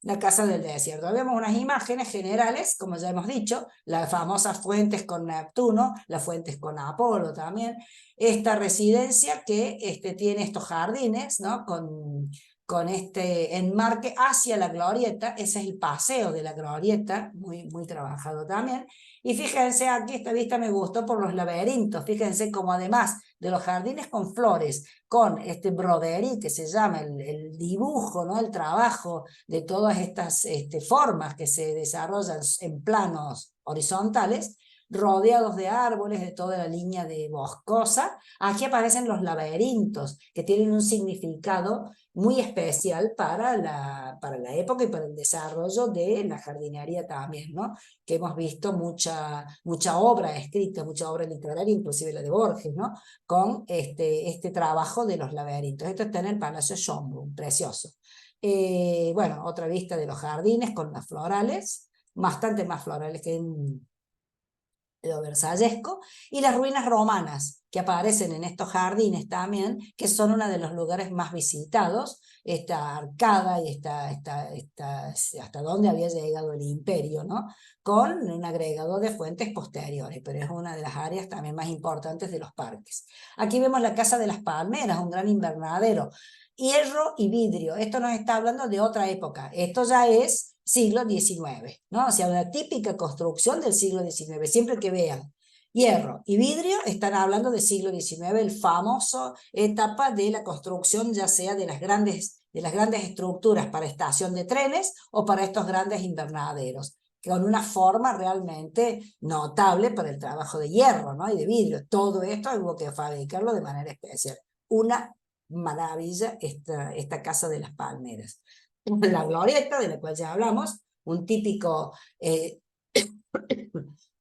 la casa del desierto. Vemos unas imágenes generales, como ya hemos dicho, las famosas fuentes con Neptuno, las fuentes con Apolo también, esta residencia que tiene estos jardines, ¿no? Con este enmarque hacia la glorieta, ese es el paseo de la glorieta, muy, muy trabajado también. Y fíjense aquí, esta vista me gustó por los laberintos, fíjense como además de los jardines con flores, con este broderie que se llama el dibujo, ¿no? El trabajo de todas estas formas que se desarrollan en planos horizontales, rodeados de árboles de toda la línea de boscosa. Aquí aparecen los laberintos, que tienen un significado muy especial para la época y para el desarrollo de la jardinería también, ¿no? Que hemos visto mucha obra escrita, mucha obra literaria, inclusive la de Borges, ¿no? Con este trabajo de los laberintos. Esto está en el Palacio Schönbrunn, precioso. Bueno, otra vista de los jardines con las florales, bastante más florales que en lo versallesco, y las ruinas romanas que aparecen en estos jardines también, que son uno de los lugares más visitados, esta arcada y hasta donde había llegado el imperio, ¿no? Con un agregado de fuentes posteriores, pero es una de las áreas también más importantes de los parques. Aquí vemos la Casa de las Palmeras, un gran invernadero, hierro y vidrio. Esto nos está hablando de otra época, esto ya es siglo XIX, ¿no? O sea, una típica construcción del siglo XIX. Siempre que vean hierro y vidrio, están hablando del siglo XIX, el famoso etapa de la construcción, ya sea de las grandes estructuras para estación de trenes o para estos grandes invernaderos, con una forma realmente notable para el trabajo de hierro, ¿no? Y de vidrio. Todo esto hubo que fabricarlo de manera especial. Una maravilla esta Casa de las Palmeras. La glorieta, de la cual ya hablamos, un típico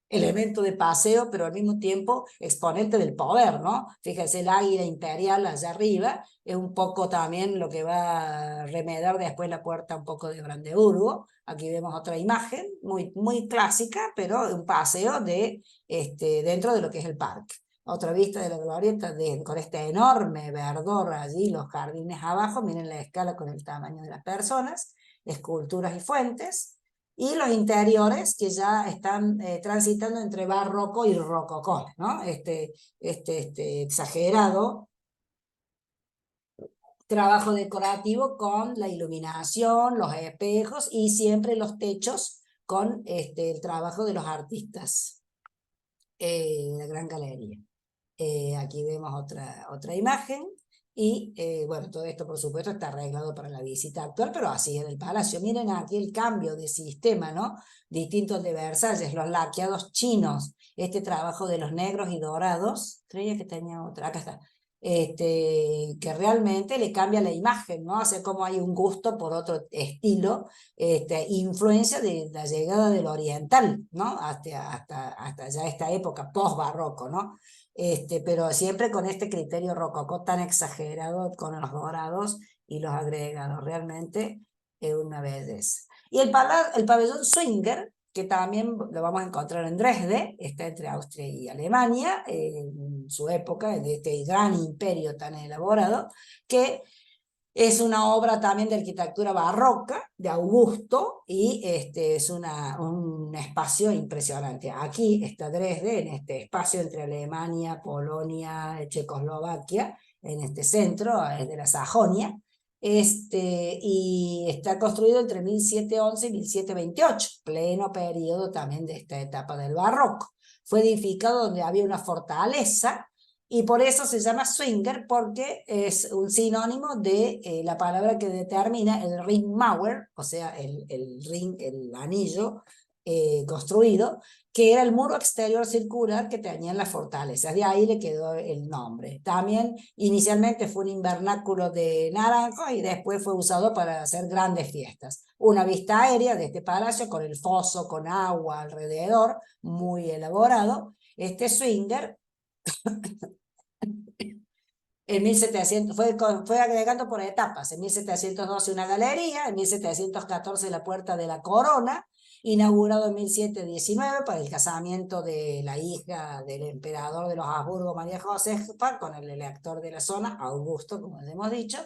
elemento de paseo, pero al mismo tiempo exponente del poder, ¿no? Fíjense, el águila imperial allá arriba, es un poco también lo que va a remedar después la puerta un poco de Brandeburgo. Aquí vemos otra imagen, muy, muy clásica, pero un paseo dentro de lo que es el parque. Otra vista de la glorieta con este enorme verdor allí, los jardines abajo, miren la escala con el tamaño de las personas, esculturas y fuentes, y los interiores que ya están transitando entre barroco y rococó, ¿no? Exagerado trabajo decorativo con la iluminación, los espejos y siempre los techos con el trabajo de los artistas de la Gran Galería. Aquí vemos otra imagen Y bueno, todo esto por supuesto está arreglado para la visita actual, pero así es el palacio. Miren aquí el cambio de sistema, ¿no? Distinto al de Versalles, los laqueados chinos, este trabajo de los negros y dorados, creía que tenía otra, acá está, que realmente le cambia la imagen, ¿no? Hace como hay un gusto por otro estilo, influencia de la llegada del oriental, ¿no? Hasta ya esta época post-barroco, ¿no? Pero siempre con este criterio rococó tan exagerado con los dorados y los agregados, realmente es una belleza. Y el pabellón Swinger, que también lo vamos a encontrar en Dresde, está entre Austria y Alemania, en su época, en este gran imperio tan elaborado, que es una obra también de arquitectura barroca, de Augusto, y es un espacio impresionante. Aquí está Dresde, en este espacio entre Alemania, Polonia, Checoslovaquia, en este centro, es de la Sajonia, y está construido entre 1711 y 1728, pleno periodo también de esta etapa del barroco. Fue edificado donde había una fortaleza, y por eso se llama swinger, porque es un sinónimo de la palabra que determina el Ringmauer, o sea, el ring, el anillo construido, que era el muro exterior circular que tenían las fortalezas. De ahí le quedó el nombre. También inicialmente fue un invernáculo de naranjos y después fue usado para hacer grandes fiestas. Una vista aérea de este palacio con el foso, con agua alrededor, muy elaborado. Este swinger en 1700, fue agregando por etapas. En 1712 una galería, en 1714 la Puerta de la Corona, inaugurado en 1719 para el casamiento de la hija del emperador de los Habsburgo, María Josefa, con el elector de la zona, Augusto, como les hemos dicho,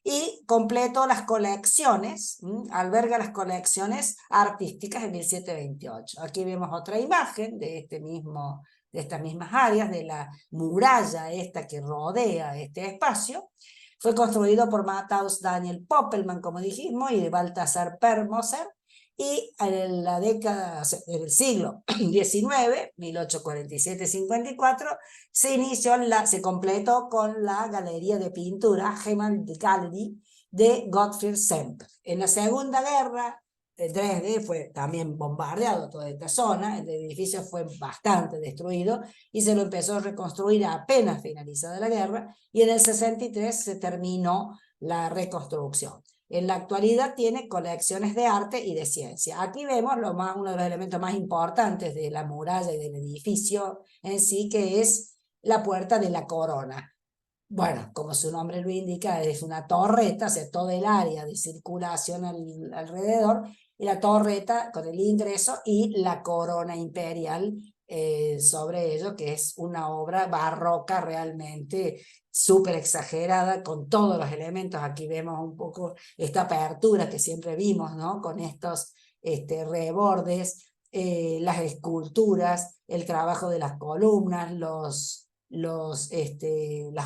y completó las colecciones, alberga las colecciones artísticas en 1728. Aquí vemos otra imagen de estas mismas áreas, de la muralla esta que rodea este espacio. Fue construido por Matthaus Daniel Poppelmann, como dijimos, y de Baltasar Permoser, y en la década del siglo XIX, 1847-54, se completó con la galería de pintura Gemäldegalerie Gallery de Gottfried Semper. En la Segunda Guerra, Dresde fue también bombardeado toda esta zona, el edificio fue bastante destruido y se lo empezó a reconstruir apenas finalizada la guerra, y en el 63 se terminó la reconstrucción. En la actualidad tiene colecciones de arte y de ciencia. Aquí vemos uno de los elementos más importantes de la muralla y del edificio en sí, que es la Puerta de la Corona. Bueno, como su nombre lo indica, es una torreta, o sea, todo el área de circulación alrededor, y la torreta con el ingreso y la corona imperial sobre ello, que es una obra barroca realmente súper exagerada, con todos los elementos. Aquí vemos un poco esta apertura que siempre vimos, ¿no? Con estos rebordes, las esculturas, el trabajo de las columnas, las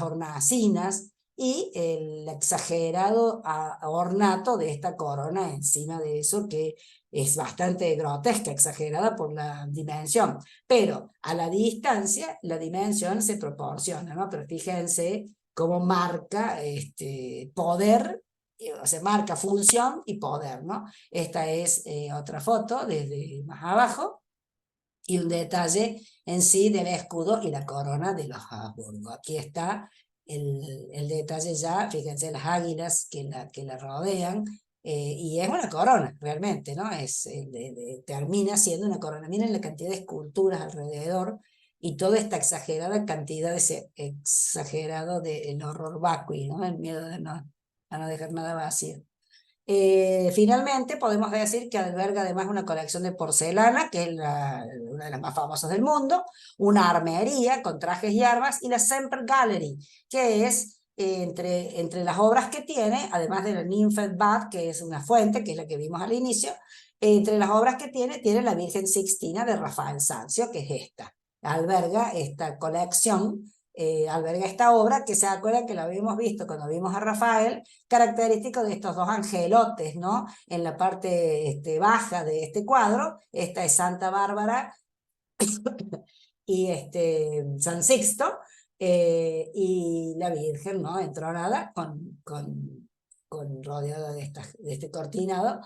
hornacinas y el exagerado ornato de esta corona encima de eso, que es bastante grotesca, exagerada por la dimensión, pero a la distancia la dimensión se proporciona, ¿no? Pero fíjense cómo marca poder, o sea, marca función y poder, ¿no? Esta es otra foto desde más abajo, y un detalle en sí del escudo y la corona de los Habsburgo. Aquí está el detalle ya, fíjense las águilas que la rodean, y es una corona realmente, ¿no? Termina siendo una corona. Miren la cantidad de esculturas alrededor y toda esta exagerada cantidad de ese exagerado del horror vacui, ¿no? El miedo de a no dejar nada vacío. Finalmente podemos decir que alberga además una colección de porcelana, que es una de las más famosas del mundo, una armería con trajes y armas, y la Semper Gallery, que es entre las obras que tiene, además de la Nymphenbad, que es una fuente, que es la que vimos al inicio, entre las obras que tiene la Virgen Sixtina de Rafael Sanzio, que es esta. Alberga esta colección, alberga esta obra, que se acuerdan que la habíamos visto cuando vimos a Rafael, característico de estos dos angelotes, ¿no? En la parte baja de este cuadro, esta es Santa Bárbara y San Sixto, y la Virgen, ¿no? Entronada rodeada de este cortinado.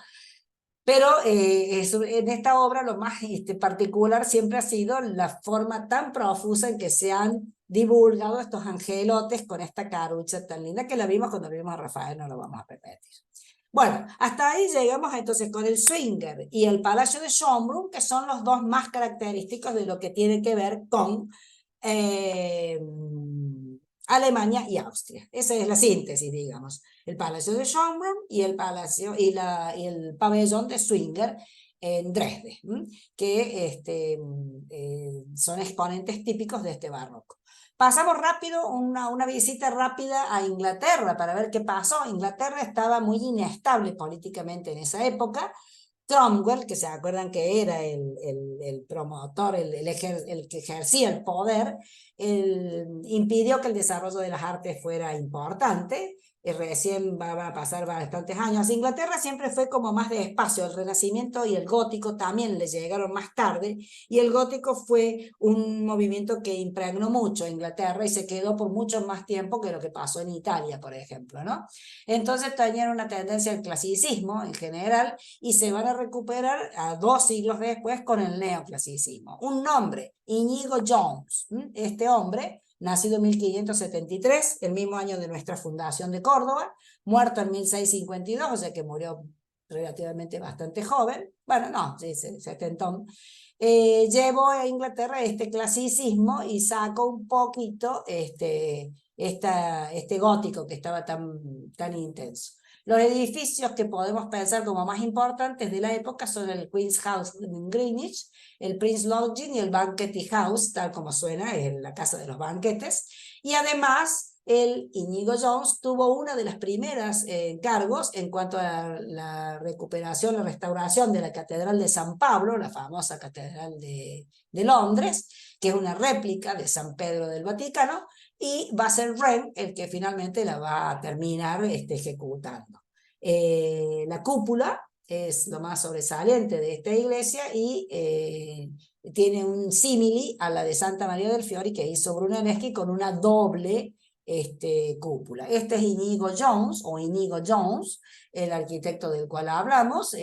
Pero en esta obra lo más particular siempre ha sido la forma tan profusa en que se han divulgado estos angelotes con esta carucha tan linda, que la vimos cuando vimos a Rafael, no lo vamos a repetir. Bueno, hasta ahí llegamos entonces con el Zwinger y el Palacio de Schönbrunn, que son los dos más característicos de lo que tiene que ver con Alemania y Austria. Esa es la síntesis, digamos. El Palacio de Schönbrunn y el pabellón de Zwinger en Dresde, que son exponentes típicos de este barroco. Pasamos rápido, una visita rápida a Inglaterra para ver qué pasó. Inglaterra estaba muy inestable políticamente en esa época. Cromwell, que se acuerdan que era el promotor, el que ejercía el poder, impidió que el desarrollo de las artes fuera importante. Recién van a pasar bastantes años. Inglaterra siempre fue como más despacio. El Renacimiento y el Gótico también le llegaron más tarde, y el Gótico fue un movimiento que impregnó mucho a Inglaterra y se quedó por mucho más tiempo que lo que pasó en Italia, por ejemplo, ¿no? Entonces tenían una tendencia al clasicismo en general, y se van a recuperar a 2 siglos después con el neoclasicismo. Un nombre, Íñigo Jones. Este hombre, nacido en 1573, el mismo año de nuestra fundación de Córdoba, muerto en 1652, o sea que murió relativamente bastante joven, bueno, no, sí, setentón. Llevó a Inglaterra este clasicismo y sacó un poquito este gótico que estaba tan intenso. Los edificios que podemos pensar como más importantes de la época son el Queen's House en Greenwich, el Prince Lodging y el Banqueting House, tal como suena, en la casa de los banquetes. Y además, el Íñigo Jones tuvo una de las primeras encargos en cuanto a la recuperación, la restauración de la Catedral de San Pablo, la famosa Catedral de Londres, que es una réplica de San Pedro del Vaticano, y va a ser Wren el que finalmente la va a terminar ejecutando. La cúpula es lo más sobresaliente de esta iglesia y tiene un símili a la de Santa María del Fiori que hizo Brunelleschi con una doble cúpula. Este es Íñigo Jones, o Íñigo Jones, el arquitecto del cual hablamos,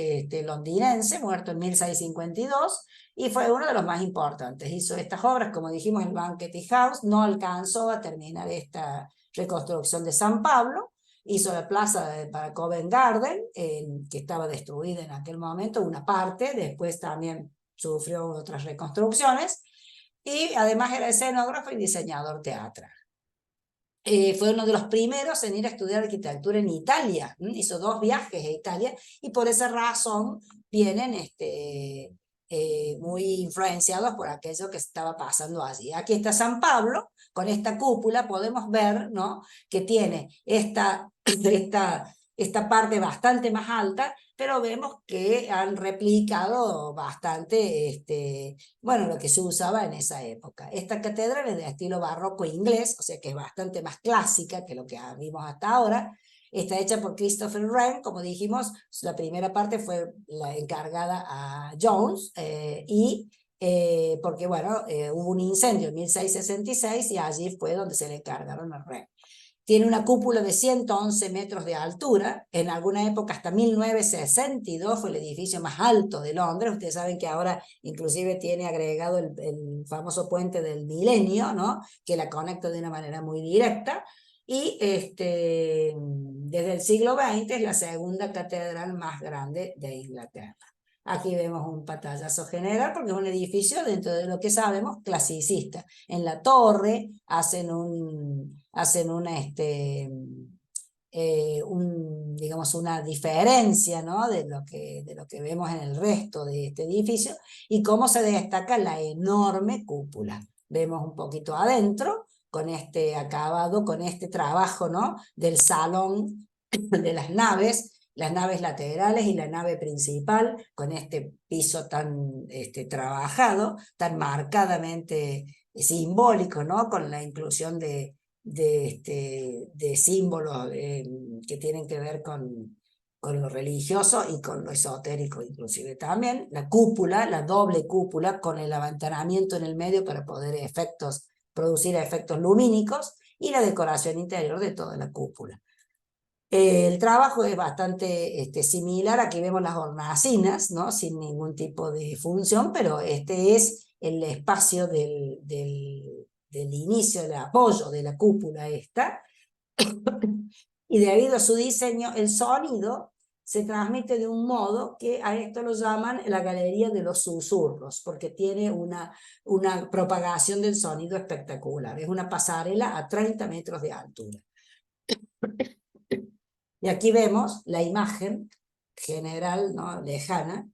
londinense, muerto en 1652, y fue uno de los más importantes. Hizo estas obras, como dijimos, el Banqueting House. No alcanzó a terminar esta reconstrucción de San Pablo. Hizo la plaza para Covent Garden, que estaba destruida en aquel momento, una parte, después también sufrió otras reconstrucciones, y además era escenógrafo y diseñador teatral. Fue uno de los primeros en ir a estudiar arquitectura en Italia. Hizo 2 viajes a Italia, y por esa razón vienen muy influenciados por aquello que estaba pasando allí. Aquí está San Pablo, con esta cúpula podemos ver, ¿no?, que tiene esta parte bastante más alta, pero vemos que han replicado bastante bueno, lo que se usaba en esa época. Esta catedral es de estilo barroco inglés, o sea que es bastante más clásica que lo que vimos hasta ahora. Está hecha por Christopher Wren, como dijimos, la primera parte fue la encargada a Jones, porque bueno, hubo un incendio en 1666 y allí fue donde se le encargaron a Wren. Tiene una cúpula de 111 metros de altura. En alguna época, hasta 1962, fue el edificio más alto de Londres. Ustedes saben que ahora inclusive tiene agregado el famoso puente del Milenio, ¿no?, que la conecta de una manera muy directa. Y desde el siglo XX es la segunda catedral más grande de Inglaterra. Aquí vemos un pantallazo general porque es un edificio, dentro de lo que sabemos, clasicista. En la torre hacen digamos, una diferencia, ¿no?, de lo que vemos en el resto de este edificio, y cómo se destaca la enorme cúpula. Vemos un poquito adentro, con este acabado, con este trabajo, ¿no?, del salón de las naves laterales y la nave principal, con este piso tan trabajado, tan marcadamente simbólico, ¿no?, con la inclusión de símbolos que tienen que ver con lo religioso y con lo esotérico inclusive también. La cúpula, la doble cúpula, con el aventanamiento en el medio para poder efectos producir efectos lumínicos, y la decoración interior de toda la cúpula. El trabajo es bastante similar. Aquí vemos las hornacinas, ¿no? Sin ningún tipo de función, pero este es el espacio del inicio, del apoyo de la cúpula esta. Y debido a su diseño, el sonido se transmite de un modo que a esto lo llaman la galería de los susurros, porque tiene una propagación del sonido espectacular. Es una pasarela a 30 metros de altura. Y aquí vemos la imagen general, ¿no? Lejana,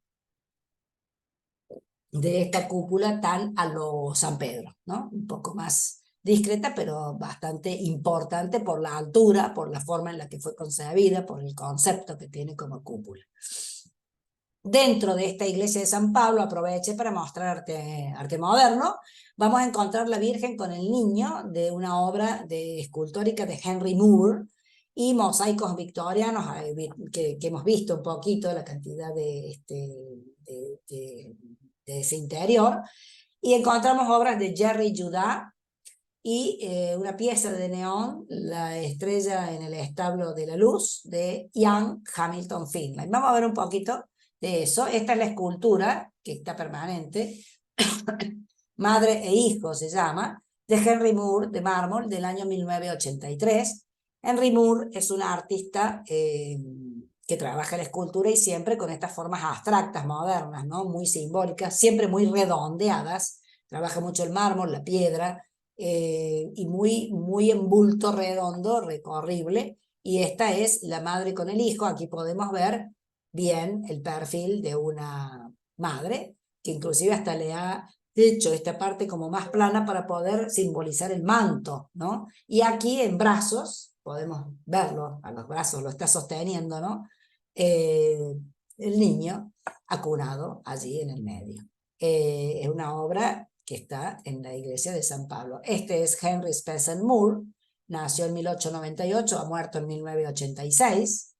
de esta cúpula tan a lo San Pedro, ¿no? Un poco más discreta, pero bastante importante por la altura, por la forma en la que fue concebida, por el concepto que tiene como cúpula. Dentro de esta iglesia de San Pablo, aproveché para mostrar arte moderno. Vamos a encontrar la Virgen con el Niño, de una obra escultórica de Henry Moore, y mosaicos victorianos que hemos visto un poquito, la cantidad de ese interior, y encontramos obras de Jerry Judah y una pieza de neón, La estrella en el establo de la luz, de Ian Hamilton Finlay. Vamos a ver un poquito de eso. Esta es la escultura, que está permanente, Madre e Hijo se llama, de Henry Moore, de mármol, del año 1983. Henry Moore es un artista que trabaja la escultura y siempre con estas formas abstractas, modernas, ¿no? Muy simbólicas, siempre muy redondeadas. Trabaja mucho el mármol, la piedra, y muy en bulto redondo, recorrible. Y esta es la madre con el hijo. Aquí podemos ver bien el perfil de una madre, que inclusive hasta le ha hecho esta parte como más plana para poder simbolizar el manto, ¿no? Y aquí en brazos, podemos verlo, a los brazos lo está sosteniendo, ¿no? El niño acunado allí en el medio. Es una obra que está en la iglesia de San Pablo. Este es Henry Spencer Moore, nació en 1898, ha muerto en 1986.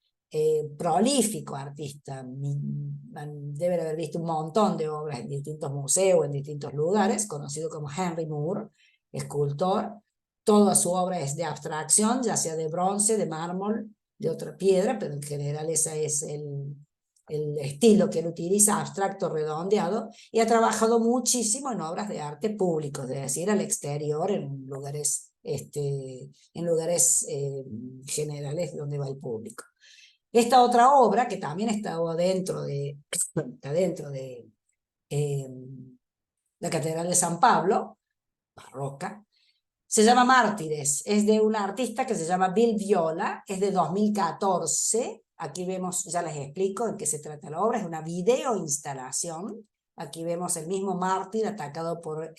Prolífico artista, debe haber visto un montón de obras en distintos museos, en distintos lugares, conocido como Henry Moore, escultor. Toda su obra es de abstracción, ya sea de bronce, de mármol, de otra piedra, pero en general ese es el estilo que él utiliza, abstracto, redondeado, y ha trabajado muchísimo en obras de arte públicos, es decir, al exterior, en lugares, generales donde va el público. Esta otra obra, que también está dentro de la Catedral de San Pablo, barroca, se llama Mártires, es de un artista que se llama Bill Viola, es de 2014, aquí vemos, ya les explico en qué se trata la obra, es una videoinstalación. Aquí vemos el mismo mártir atacado por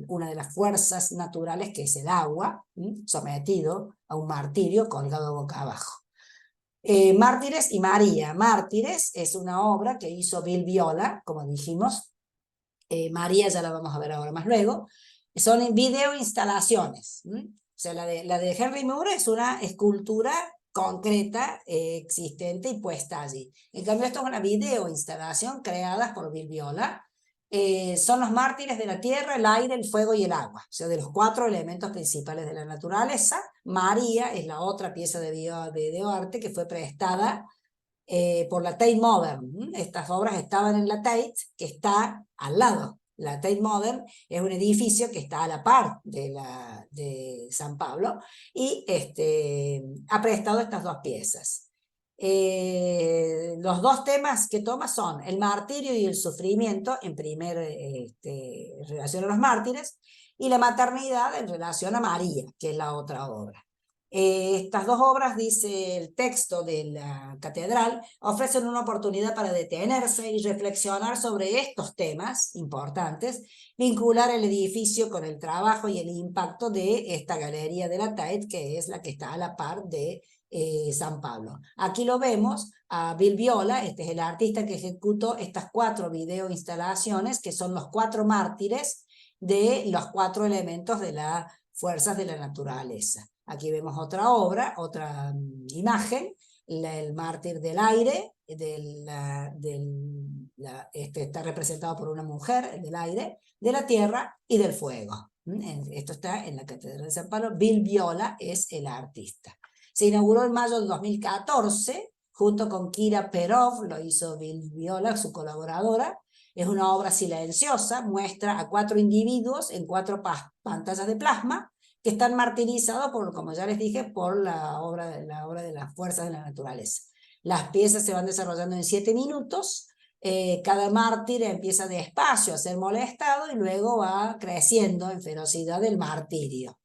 una de las fuerzas naturales, que es el agua, sometido a un martirio colgado boca abajo. Mártires y María. Mártires es una obra que hizo Bill Viola, como dijimos. María ya la vamos a ver ahora más luego. Son videoinstalaciones. O sea, la de Henry Moore es una escultura concreta, existente y puesta allí. En cambio, esto es una videoinstalación creada por Bill Viola. Son los mártires de la tierra, el aire, el fuego y el agua. O sea, de los 4 elementos principales de la naturaleza. María es la otra pieza de videoarte que fue prestada por la Tate Modern. Estas obras estaban en la Tate, que está al lado. La Tate Modern es un edificio que está a la par de San Pablo, y ha prestado estas 2 piezas. Los 2 temas que toma son el martirio y el sufrimiento, en relación a los mártires, y la maternidad en relación a María, que es la otra obra. Estas 2 obras, dice el texto de la catedral, ofrecen una oportunidad para detenerse y reflexionar sobre estos temas importantes, vincular el edificio con el trabajo y el impacto de esta galería de la Tate, que es la que está a la par de San Pablo. Aquí lo vemos a Bill Viola, este es el artista que ejecutó estas 4 videoinstalaciones, que son los 4 mártires de los 4 elementos de las fuerzas de la naturaleza. Aquí vemos otra obra, otra imagen, el mártir del aire, está representado por una mujer, del aire, de la tierra y del fuego. Esto está en la Catedral de San Pablo. Bill Viola es el artista. Se inauguró en mayo del 2014, junto con Kira Perov, lo hizo Bill Viola, su colaboradora. Es una obra silenciosa, muestra a 4 individuos en 4 pantallas de plasma, que están martirizados, como ya les dije, por la obra de las fuerzas de la naturaleza. Las piezas se van desarrollando en 7 minutos, cada mártir empieza despacio a ser molestado y luego va creciendo en ferocidad del martirio.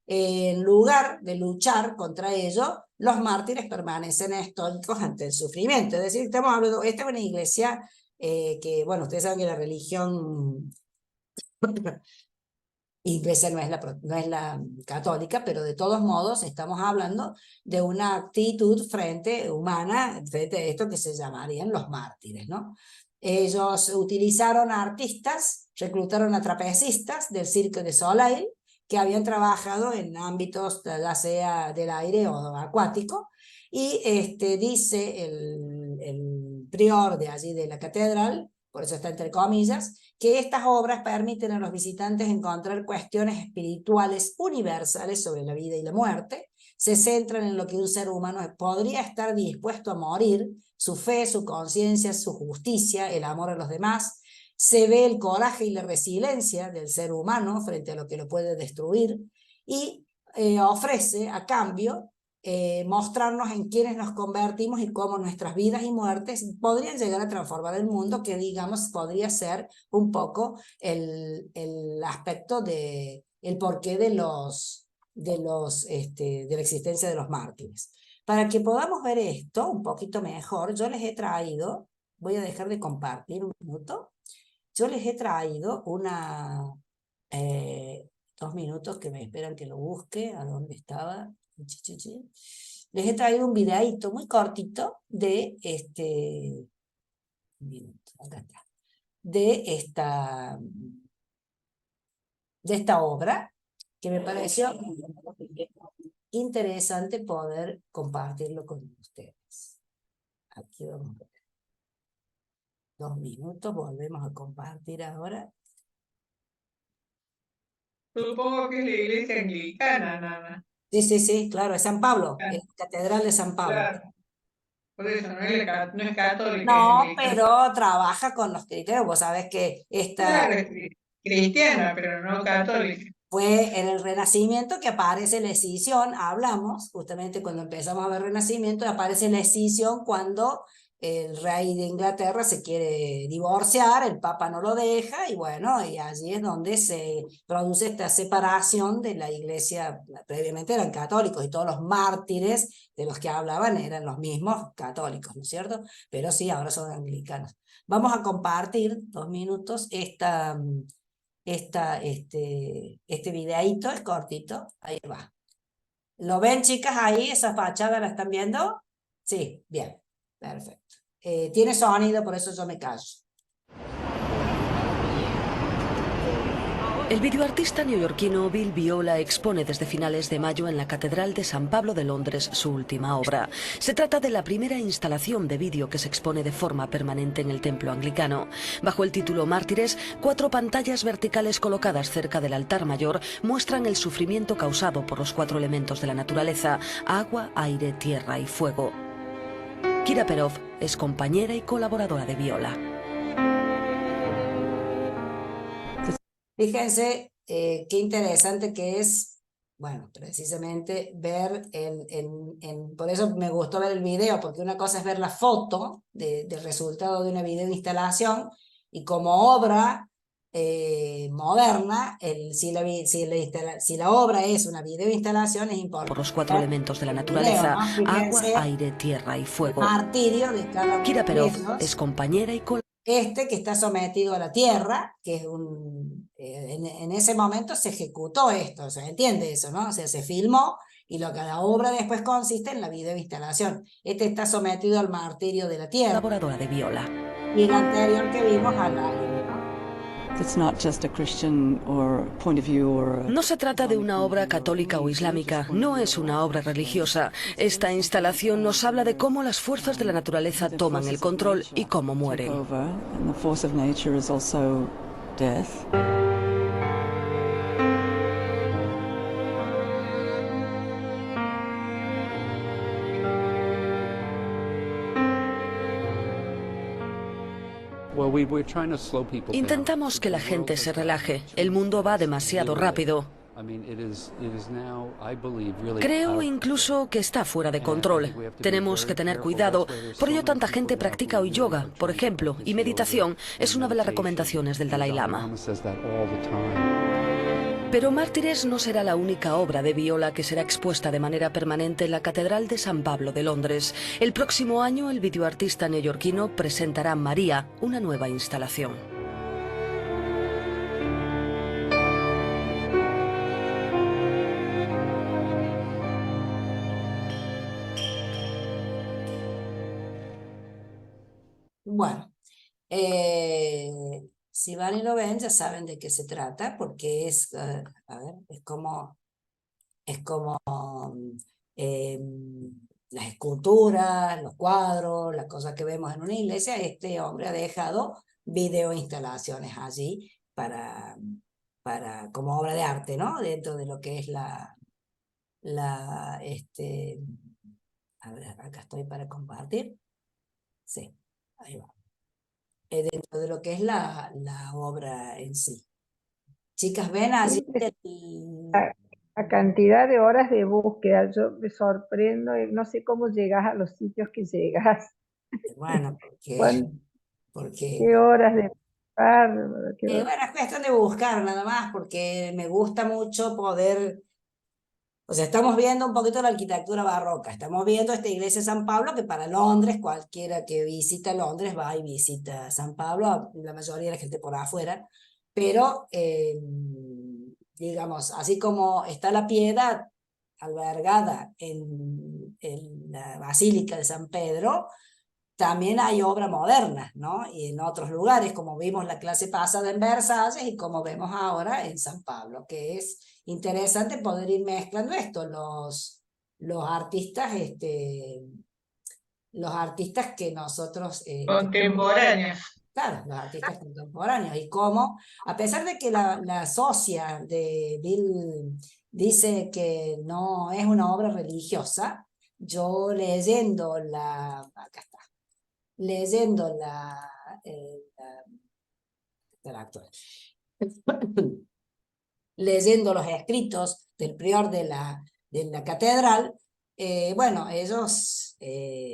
En lugar de luchar contra ello, los mártires permanecen estoicos ante el sufrimiento. Es decir, estamos hablando, esta es una iglesia que, bueno, ustedes saben que la religión inglesa no es la católica, pero de todos modos estamos hablando de una actitud humana frente a esto que se llamarían los mártires, ¿no? Ellos utilizaron a artistas, reclutaron a trapecistas del Cirque du Soleil, que habían trabajado en ámbitos ya sea del aire o acuático, y dice el prior de allí de la catedral, por eso está entre comillas, que estas obras permiten a los visitantes encontrar cuestiones espirituales universales sobre la vida y la muerte, se centran en lo que un ser humano podría estar dispuesto a morir, su fe, su conciencia, su justicia, el amor a los demás. Se ve el coraje y la resiliencia del ser humano frente a lo que lo puede destruir y ofrece a cambio mostrarnos en quiénes nos convertimos y cómo nuestras vidas y muertes podrían llegar a transformar el mundo, que digamos podría ser un poco el aspecto de el porqué de la existencia de los mártires. Para que podamos ver esto un poquito mejor, yo les he traído, voy a dejar de compartir un minuto, yo les he traído 2 minutos que me esperan que lo busque, ¿a dónde estaba? Les he traído un videíto muy cortito de acá está, de esta obra, que me pareció interesante poder compartirlo con ustedes. Aquí vamos a ver. 2 minutos, volvemos a compartir ahora. Supongo que es la iglesia anglicana, Nana. Sí, claro, es San Pablo, es la Catedral de San Pablo. Claro. Por eso no es católica, es No, anglicana. pero trabaja con los criterios. Vos sabés que esta Claro, es cristiana, pero no católica. fue en el Renacimiento que aparece la escisión. Hablamos, justamente cuando empezamos a ver Renacimiento, aparece la escisión cuando el rey de Inglaterra se quiere divorciar, el Papa no lo deja, y bueno, y allí es donde se produce esta separación de la iglesia. Previamente eran católicos y todos los mártires de los que hablaban eran los mismos católicos, ¿no es cierto? Pero sí, ahora son anglicanos. Vamos a compartir 2 minutos este videíto, es cortito, ahí va. ¿Lo ven, chicas, ahí? ¿Esas fachadas la están viendo? Sí, bien, perfecto. Tiene sonido, por eso yo me callo. El videoartista neoyorquino Bill Viola expone desde finales de mayo en la Catedral de San Pablo de Londres su última obra. Se trata de la primera instalación de vídeo que se expone de forma permanente en el templo anglicano. Bajo el título Mártires, 4 pantallas verticales colocadas cerca del altar mayor muestran el sufrimiento causado por los 4 elementos de la naturaleza: agua, aire, tierra y fuego. Kira Perov es compañera y colaboradora de Viola. Fíjense qué interesante que es, bueno, precisamente ver por eso me gustó ver el video, porque una cosa es ver la foto del resultado de una videoinstalación, y como obra moderna, si la obra es una videoinstalación, es importante. Por los 4 elementos de la naturaleza: agua, aire, tierra y fuego. Martirio de cada uno Kira Perov de ellos. es compañera y colaboradora. Que está sometido a la tierra, que es en ese momento se ejecutó esto, ¿se entiende eso, no? O sea, se filmó, y la obra después consiste en la videoinstalación. Este está sometido al martirio de la tierra. Colaboradora de Viola. Y el anterior que vimos al aire, ¿no? No se trata de una obra católica o islámica, no es una obra religiosa. Esta instalación nos habla de cómo las fuerzas de la naturaleza toman el control y cómo mueren. Intentamos que la gente se relaje. El mundo va demasiado rápido. Creo incluso que está fuera de control. Tenemos que tener cuidado. Por ello tanta gente practica hoy yoga, por ejemplo, y meditación es una de las recomendaciones del Dalai Lama. Pero Mártires no será la única obra de Viola que será expuesta de manera permanente en la Catedral de San Pablo de Londres. El próximo año el videoartista neoyorquino presentará María, una nueva instalación. Bueno, si van y lo ven, ya saben de qué se trata, porque es, a ver, es como eh, las esculturas, los cuadros, las cosas que vemos en una iglesia. Este hombre ha dejado video instalaciones allí como obra de arte, ¿no? Dentro de lo que es a ver, acá estoy para compartir. Sí, ahí va. Dentro de lo que es la obra en sí. Chicas, ven allí. La cantidad de horas de búsqueda, yo me sorprendo, y no sé cómo llegas a los sitios que llegas. Bueno, ¿Qué porque horas de buscar? bueno, es cuestión de buscar nada más, porque me gusta mucho poder, o sea, estamos viendo un poquito la arquitectura barroca, estamos viendo esta iglesia de San Pablo, que para Londres, cualquiera que visita Londres va y visita San Pablo, la mayoría de la gente por afuera, pero digamos, así como está la Piedad albergada en la Basílica de San Pedro, también hay obra moderna, ¿no? Y en otros lugares, como vimos la clase pasada en Versalles y como vemos ahora en San Pablo, que es interesante poder ir mezclando esto, los artistas, los artistas que nosotros... Contemporáneos. Claro, los artistas contemporáneos, y cómo, a pesar de que la socia de Bill dice que no es una obra religiosa, yo leyendo acá está, leyendo leyendo los escritos del prior de la catedral, bueno, ellos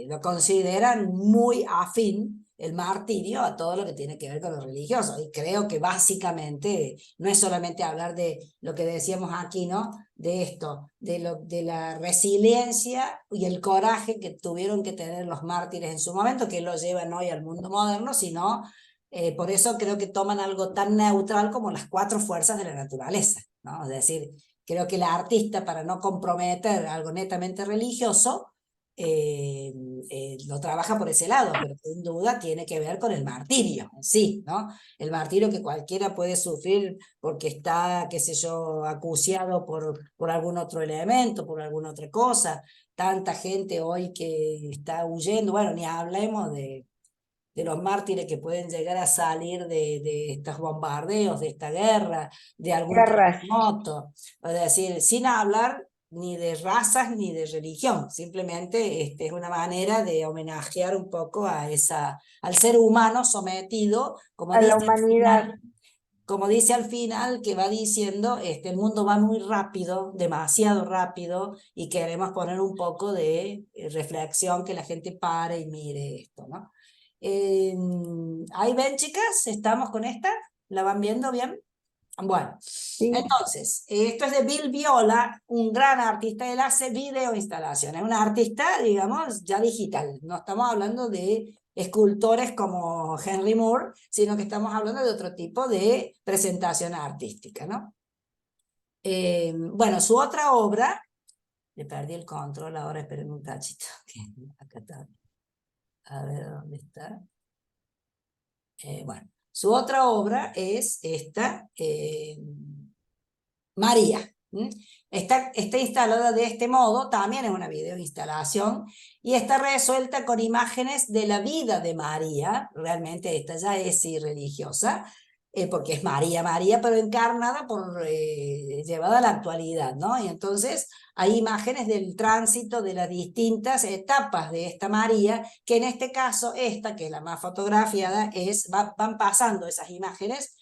lo consideran muy afín el martirio a todo lo que tiene que ver con lo religioso, y creo que básicamente no es solamente hablar de lo que decíamos aquí, ¿no? De esto, de la resiliencia y el coraje que tuvieron que tener los mártires en su momento, que lo llevan hoy al mundo moderno, sino por eso creo que toman algo tan neutral como las 4 fuerzas de la naturaleza, ¿no? Es decir, creo que la artista, para no comprometer algo netamente religioso, lo trabaja por ese lado, pero sin duda tiene que ver con el martirio en sí, ¿no? El martirio que cualquiera puede sufrir porque está, qué sé yo, acuciado por algún otro elemento, por alguna otra cosa. Tanta gente hoy que está huyendo, bueno, ni hablemos de los mártires que pueden llegar a salir de estos bombardeos, de esta guerra, de algún terremoto. Es decir, sin hablar ni de razas ni de religión, simplemente es una manera de homenajear un poco al ser humano sometido, como a la dice humanidad. Como dice al final, que va diciendo, el mundo va muy rápido, demasiado rápido, y queremos poner un poco de reflexión, que la gente pare y mire esto, ¿no? ¿Ahí ven, chicas? ¿Estamos con esta? ¿La van viendo bien? Bueno, Sí. Entonces, esto es de Bill Viola, un gran artista. Él hace video instalaciones, un artista, digamos, ya digital. No estamos hablando de escultores como Henry Moore, sino que estamos hablando de otro tipo de presentación artística, ¿no? Bueno, su otra obra, le perdí el control ahora, esperen un cachito, que acá está. A ver dónde está. Bueno, su otra obra es esta, María. Está instalada de este modo, también es una videoinstalación, y está resuelta con imágenes de la vida de María. Realmente esta ya es irreligiosa, porque es María, María, pero encarnada llevada a la actualidad, ¿no? Y entonces hay imágenes del tránsito de las distintas etapas de esta María, que en este caso, esta, que es la más fotografiada, van pasando esas imágenes,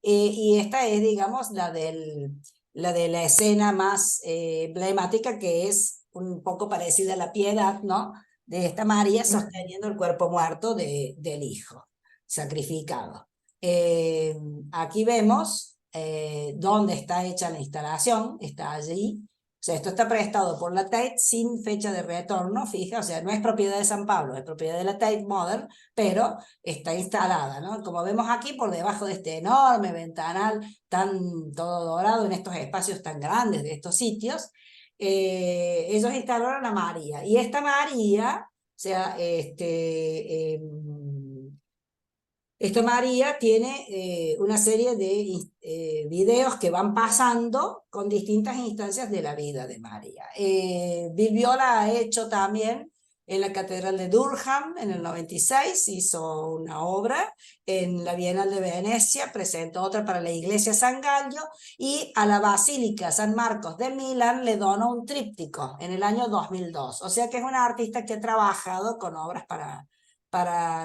y esta es, digamos, la de la escena más emblemática, que es un poco parecida a la piedad, ¿no? De esta María sosteniendo el cuerpo muerto del hijo sacrificado. Aquí vemos dónde está hecha la instalación, está allí. O sea, esto está prestado por la Tate sin fecha de retorno fija, o sea, no es propiedad de San Pablo, es propiedad de la Tate Modern, pero está instalada, ¿no? Como vemos aquí, por debajo de este enorme ventanal todo dorado en estos espacios tan grandes de estos sitios, ellos instalaron a María. Y esta María, o sea, esta María tiene una serie de videos que van pasando con distintas instancias de la vida de María. Bill Viola ha hecho también en la Catedral de Durham en el 96, hizo una obra, en la Bienal de Venecia presentó otra para la Iglesia San Gallo, y a la Basílica San Marcos de Milán le donó un tríptico en el año 2002. O sea que es una artista que ha trabajado con obras para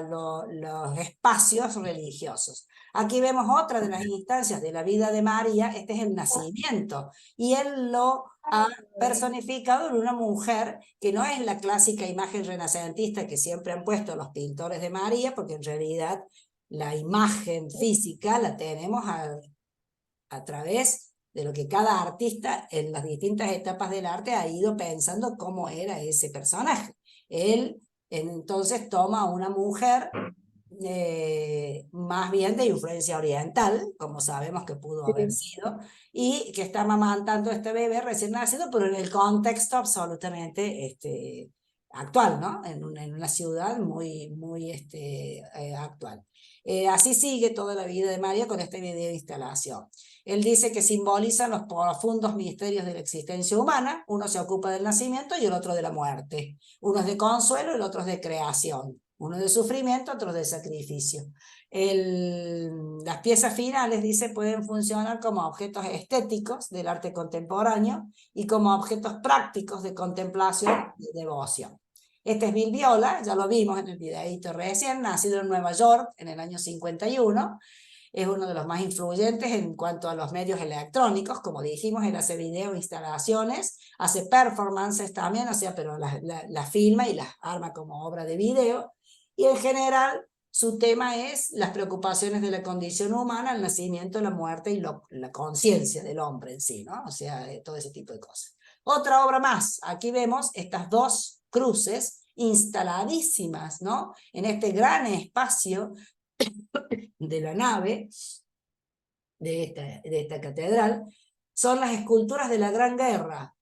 los espacios religiosos. Aquí vemos otra de las instancias de la vida de María, este es el nacimiento, y él lo ha personificado en una mujer que no es la clásica imagen renacentista que siempre han puesto los pintores de María, porque en realidad la imagen física la tenemos a través de lo que cada artista en las distintas etapas del arte ha ido pensando cómo era ese personaje. Él entonces toma a una mujer más bien de influencia oriental, como sabemos que pudo haber sido, y que está amamantando a este bebé recién nacido, pero en el contexto absolutamente actual, ¿no? En una ciudad muy actual. Así sigue toda la vida de María con este video de instalación. Él dice que simbolizan los profundos misterios de la existencia humana. Uno se ocupa del nacimiento y el otro de la muerte. Uno es de consuelo, el otro es de creación. Uno de sufrimiento, otro de sacrificio. Las piezas finales, dice, pueden funcionar como objetos estéticos del arte contemporáneo y como objetos prácticos de contemplación y devoción. Este es Bill Viola, ya lo vimos en el videíto recién, nacido en Nueva York en el año 51. Es uno de los más influyentes en cuanto a los medios electrónicos. Como dijimos, él hace video, instalaciones, hace performances también, o sea, pero las filma y las arma como obra de video. Y en general, su tema es las preocupaciones de la condición humana, el nacimiento, la muerte y la conciencia del hombre en sí, ¿no? O sea, todo ese tipo de cosas. Otra obra más, aquí vemos estas dos cruces instaladísimas, ¿no? En este gran espacio de la nave de esta catedral. Son las esculturas de la Gran Guerra,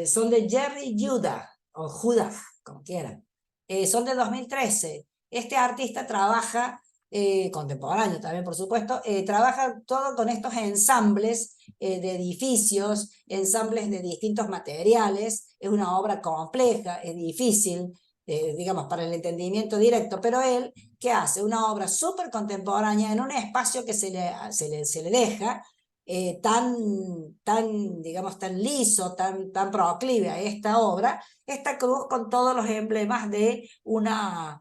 son de Jerry Judah, o Judah, como quieran. Son de 2013. Este artista trabaja, contemporáneo también por supuesto, trabaja todo con estos ensambles de edificios, ensambles de distintos materiales. Es una obra compleja, es difícil, digamos, para el entendimiento directo, pero él, ¿qué hace? Una obra súper contemporánea en un espacio que se le deja digamos, tan liso, tan proclive a esta obra, esta cruz con todos los emblemas de una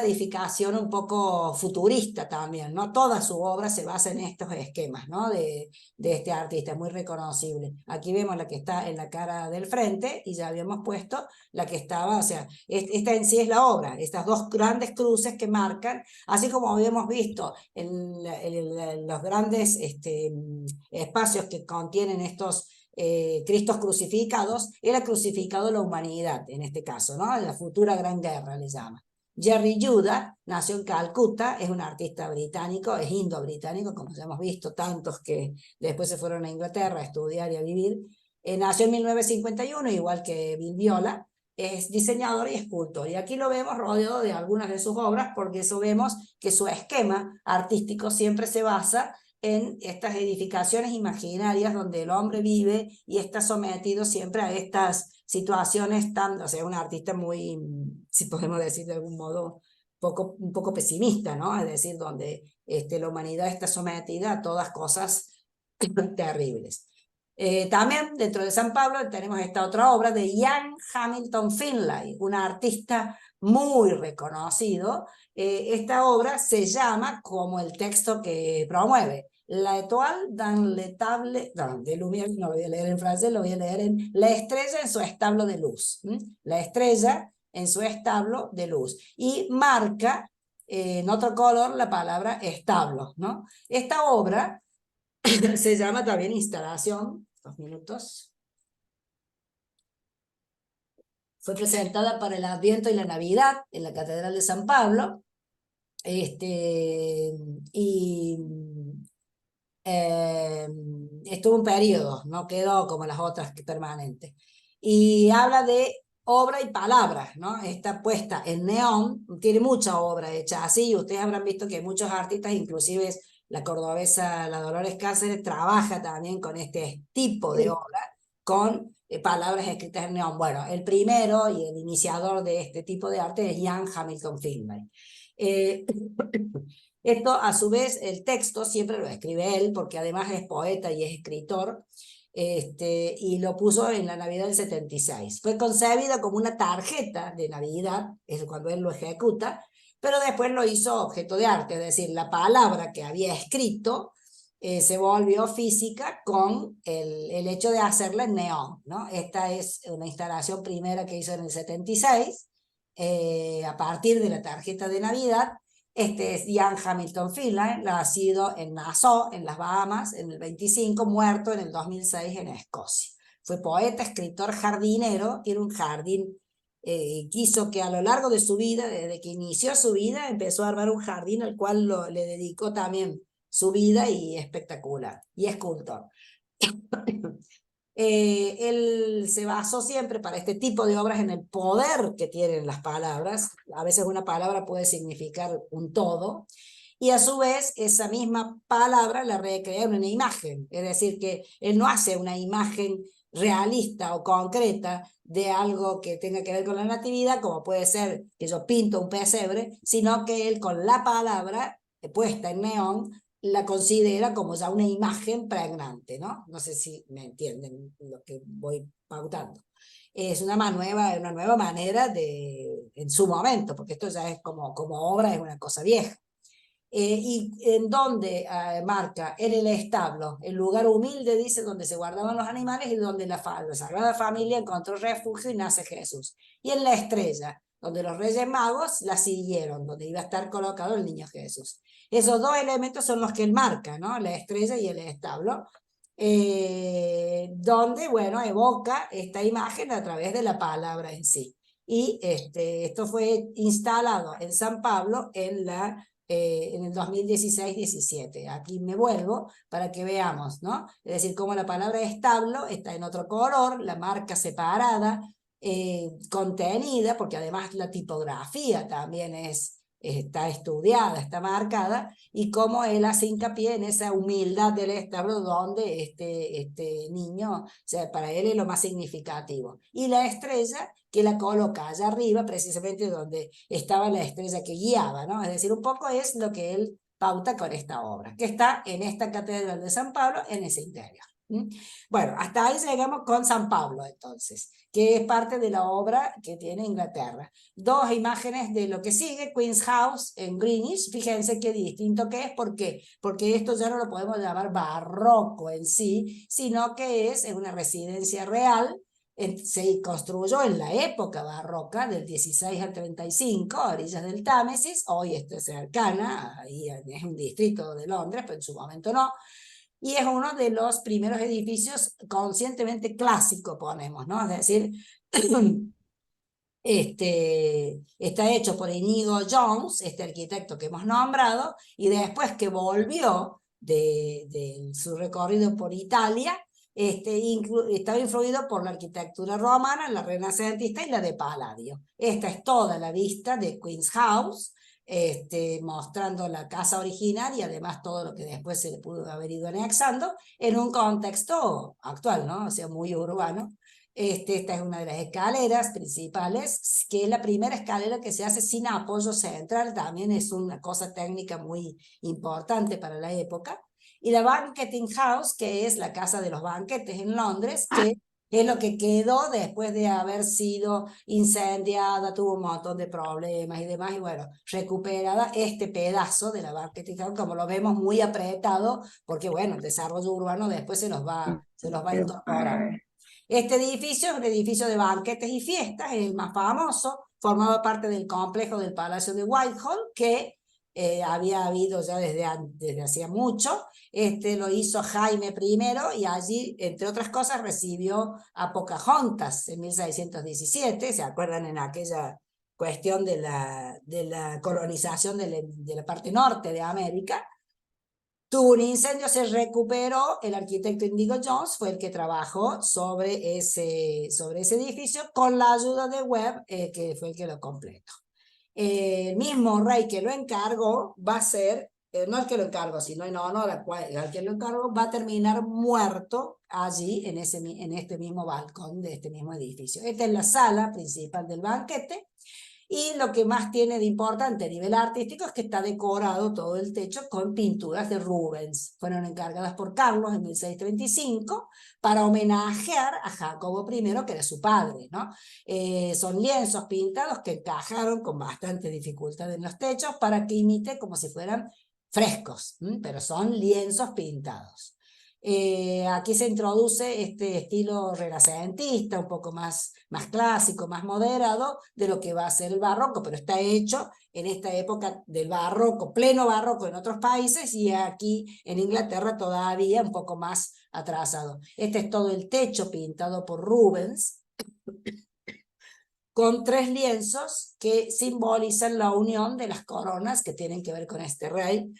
edificación un poco futurista también, ¿no? Toda su obra se basa en estos esquemas, ¿no? De este artista, muy reconocible. Aquí vemos la que está en la cara del frente, y ya habíamos puesto la que estaba, o sea, esta en sí es la obra, estas dos grandes cruces que marcan, así como habíamos visto en los grandes espacios que contienen estos Cristos crucificados, él ha crucificado la humanidad, en este caso, ¿no? En la futura Gran Guerra le llama. Jerry Judah nació en Calcuta, es un artista británico, es indo-británico, como ya hemos visto, tantos que después se fueron a Inglaterra a estudiar y a vivir. Nació en 1951, igual que Bill Viola, es diseñador y escultor, y aquí lo vemos rodeado de algunas de sus obras, porque eso vemos que su esquema artístico siempre se basa en estas edificaciones imaginarias donde el hombre vive y está sometido siempre a estas situaciones tan, o sea, un artista muy, si podemos decir de algún modo, un poco pesimista, ¿no? Es decir, donde la humanidad está sometida a todas cosas terribles. También dentro de San Pablo tenemos esta otra obra de Ian Hamilton Finlay, un artista muy reconocido. Esta obra se llama, como el texto que promueve, La étoile dans l'étable, de Lumière, no lo voy a leer en francés, lo voy a leer en La estrella en su establo de luz. La estrella en su establo de luz. Y marca en otro color la palabra establo, ¿no? Esta obra se llama también instalación, 2 minutos. Fue presentada para el Adviento y la Navidad en la Catedral de San Pablo. Estuvo un periodo, no quedó como las otras permanentes. Y habla de obra y palabras, ¿no? Está puesta en neón, tiene mucha obra hecha así. Ustedes habrán visto que muchos artistas, inclusive la cordobesa, la Dolores Cáceres, trabaja también con este tipo de obra, con palabras escritas en neón. Bueno, el primero y el iniciador de este tipo de arte es Ian Hamilton Finlay. Esto, a su vez, el texto siempre lo escribe él, porque además es poeta y es escritor, y lo puso en la Navidad del 76. Fue concebida como una tarjeta de Navidad, es cuando él lo ejecuta, pero después lo hizo objeto de arte, es decir, la palabra que había escrito se volvió física con el hecho de hacerla en neón, ¿no? Esta es una instalación primera que hizo en el 76, a partir de la tarjeta de Navidad. Este es Ian Hamilton Finlay, nacido en Nassau, en las Bahamas, en el 25, muerto en el 2006 en Escocia. Fue poeta, escritor, jardinero, tiene un jardín. Quiso que a lo largo de su vida, desde que inició su vida, empezó a armar un jardín al cual le dedicó también su vida, y espectacular, y escultor. Él se basó siempre para este tipo de obras en el poder que tienen las palabras. A veces una palabra puede significar un todo, y a su vez esa misma palabra la recrea en una imagen. Es decir, que él no hace una imagen realista o concreta de algo que tenga que ver con la natividad, como puede ser que yo pinto un pesebre, sino que él con la palabra puesta en neón la considera como ya una imagen pregnante, ¿no? No sé si me entienden lo que voy pautando. Es una nueva manera en su momento, porque esto ya es como obra, es una cosa vieja. Y en donde marca en el establo, el lugar humilde, dice, donde se guardaban los animales y donde la Sagrada Familia encontró refugio y nace Jesús. Y en la estrella, donde los Reyes Magos la siguieron, donde iba a estar colocado el niño Jesús. Esos dos elementos son los que él marca, ¿no? La estrella y el establo, donde, bueno, evoca esta imagen a través de la palabra en sí. Y esto fue instalado en San Pablo en el 2016-17. Aquí me vuelvo para que veamos, ¿no? Es decir, como la palabra establo está en otro color, la marca separada, contenida, porque además la tipografía también está estudiada, está marcada, y cómo él hace hincapié en esa humildad del establo donde este niño, o sea, para él es lo más significativo. Y la estrella que la coloca allá arriba, precisamente donde estaba la estrella que guiaba, ¿no? Es decir, un poco es lo que él pauta con esta obra, que está en esta Catedral de San Pablo, en ese interior. Bueno, hasta ahí llegamos con San Pablo, entonces, que es parte de la obra que tiene Inglaterra. Dos imágenes de lo que sigue, Queen's House en Greenwich. Fíjense qué distinto que es. ¿Por qué? Porque esto ya no lo podemos llamar barroco en sí, sino que es una residencia real. Se construyó en la época barroca, del 16 al 35, a orillas del Támesis. Hoy esto es cercana, ahí es un distrito de Londres, pero en su momento no. Y es uno de los primeros edificios conscientemente clásicos, ponemos, ¿no? Es decir, está hecho por Inigo Jones, este arquitecto que hemos nombrado, y después que volvió de su recorrido por Italia, estaba influido por la arquitectura romana, la renacentista y la de Palladio. Esta es toda la vista de Queen's House, mostrando la casa original y además todo lo que después se le pudo haber ido anexando en un contexto actual, ¿no? O sea, muy urbano. Esta es una de las escaleras principales, que es la primera escalera que se hace sin apoyo central, también es una cosa técnica muy importante para la época. Y la Banqueting House, que es la casa de los banquetes en Londres, que es lo que quedó después de haber sido incendiada, tuvo un montón de problemas y demás, y bueno, recuperada este pedazo de la Banqueting House, como lo vemos muy apretado, porque bueno, el desarrollo urbano después se los va a Qué incorporar. padre. Este edificio es un edificio de banquetes y fiestas, es el más famoso, formaba parte del complejo del Palacio de Whitehall, que había habido ya desde hacía mucho. Lo hizo Jaime I y allí, entre otras cosas, recibió a Pocahontas en 1617, ¿se acuerdan en aquella cuestión de la colonización de la parte norte de América? Tuvo un incendio, se recuperó, el arquitecto Indigo Jones fue el que trabajó sobre ese edificio con la ayuda de Webb, que fue el que lo completó. El mismo rey que lo encargó va a ser, no el que lo encargó, sino en honor al que lo encargó, va a terminar muerto allí en este mismo balcón de este mismo edificio. Esta es la sala principal del banquete. Y lo que más tiene de importante a nivel artístico es que está decorado todo el techo con pinturas de Rubens. Fueron encargadas por Carlos en 1635 para homenajear a Jacobo I, que era su padre, ¿no? Son lienzos pintados que encajaron con bastante dificultad en los techos para que imite como si fueran frescos, pero son lienzos pintados. Aquí se introduce este estilo renacentista, un poco más clásico, más moderado de lo que va a ser el barroco, pero está hecho en esta época del barroco, pleno barroco en otros países, y aquí en Inglaterra todavía un poco más atrasado. Este es todo el techo pintado por Rubens, con 3 lienzos que simbolizan la unión de las coronas que tienen que ver con este rey,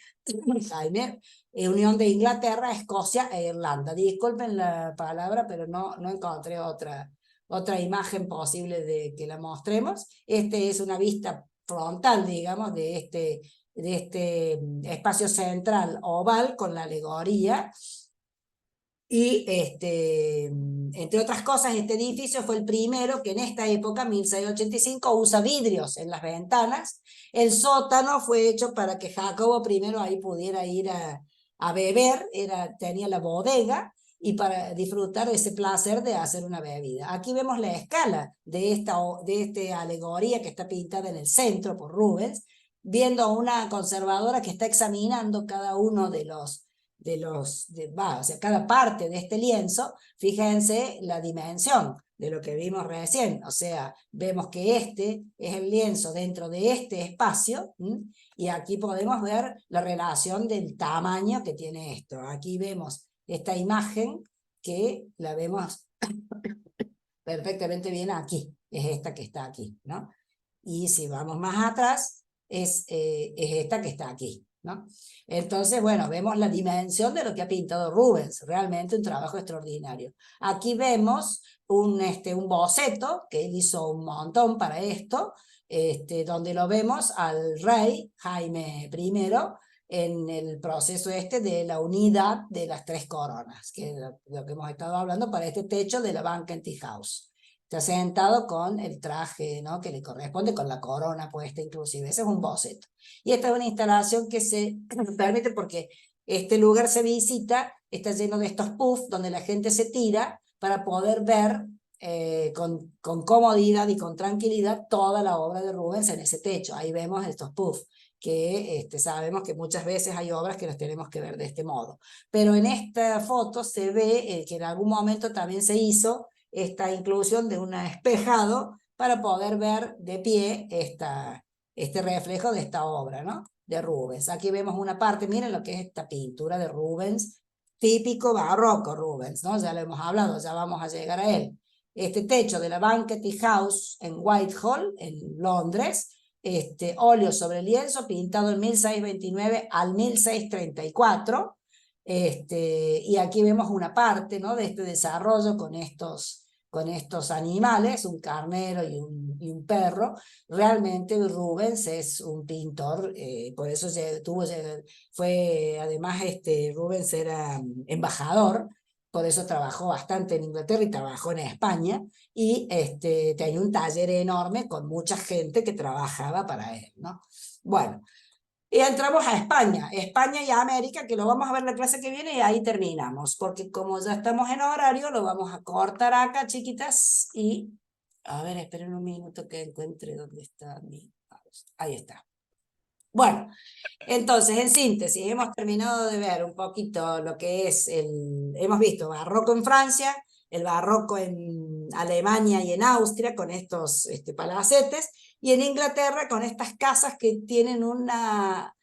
Jaime, unión de Inglaterra, Escocia e Irlanda. Disculpen la palabra, pero no encontré otra imagen posible de que la mostremos. Es una vista frontal, digamos, de este espacio central oval con la alegoría. Y entre otras cosas, este edificio fue el primero que en esta época, 1685, usa vidrios en las ventanas. El sótano fue hecho para que Jacobo I ahí pudiera ir a beber, tenía la bodega, y para disfrutar de ese placer de hacer una bebida. Aquí vemos la escala de esta alegoría que está pintada en el centro por Rubens, viendo a una conservadora que está examinando cada uno o sea, cada parte de este lienzo. Fíjense la dimensión de lo que vimos recién, o sea, vemos que este es el lienzo dentro de este espacio, y aquí podemos ver la relación del tamaño que tiene esto. Aquí vemos esta imagen que la vemos perfectamente bien aquí, es esta que está aquí, ¿no? Y si vamos más atrás, es esta que está aquí, ¿no? Entonces, bueno, vemos la dimensión de lo que ha pintado Rubens, realmente un trabajo extraordinario. Aquí vemos un boceto, que él hizo un montón para esto, donde lo vemos al rey Jaime I en el proceso de la unidad de las 3 coronas, que es lo que hemos estado hablando para este techo de la Banqueting House. Está sentado con el traje, ¿no?, que le corresponde, con la corona puesta inclusive. Ese es un boceto. Y esta es una instalación que se permite porque este lugar se visita, está lleno de estos puffs donde la gente se tira para poder ver con comodidad y con tranquilidad toda la obra de Rubens en ese techo. Ahí vemos estos puffs, que sabemos que muchas veces hay obras que las tenemos que ver de este modo. Pero en esta foto se ve que en algún momento también se hizo esta inclusión de un espejado para poder ver de pie este reflejo de esta obra, ¿no?, de Rubens. Aquí vemos una parte, miren lo que es esta pintura de Rubens, típico barroco Rubens, ¿no? Ya lo hemos hablado, ya vamos a llegar a él. Este techo de la Banqueting House en Whitehall, en Londres, óleo sobre lienzo, pintado en 1629 al 1634, y aquí vemos una parte, ¿no?, de este desarrollo con estos animales, un carnero y un perro. Realmente Rubens es un pintor, por eso además Rubens era embajador por eso trabajó bastante en Inglaterra y trabajó en España, y tenía un taller enorme con mucha gente que trabajaba para él, ¿no? Bueno, y entramos a España y a América, que lo vamos a ver la clase que viene, y ahí terminamos, porque como ya estamos en horario, lo vamos a cortar acá, chiquitas, y, a ver, esperen un minuto que encuentre dónde está mi... Ahí está. Bueno, entonces, en síntesis, hemos terminado de ver un poquito lo que es hemos visto barroco en Francia, el barroco en Alemania y en Austria, con estos palacetes, y en Inglaterra con estas casas que tienen una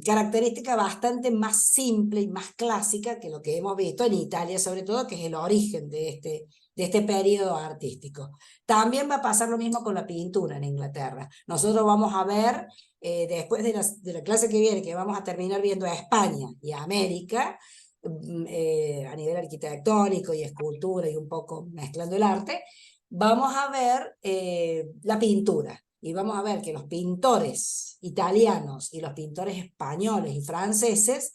característica bastante más simple y más clásica que lo que hemos visto en Italia, sobre todo, que es el origen de este periodo artístico. También va a pasar lo mismo con la pintura en Inglaterra. Nosotros vamos a ver, después de la clase que viene, que vamos a terminar viendo a España y a América, a nivel arquitectónico y escultura y un poco mezclando el arte, vamos a ver la pintura. Y vamos a ver que los pintores italianos y los pintores españoles y franceses,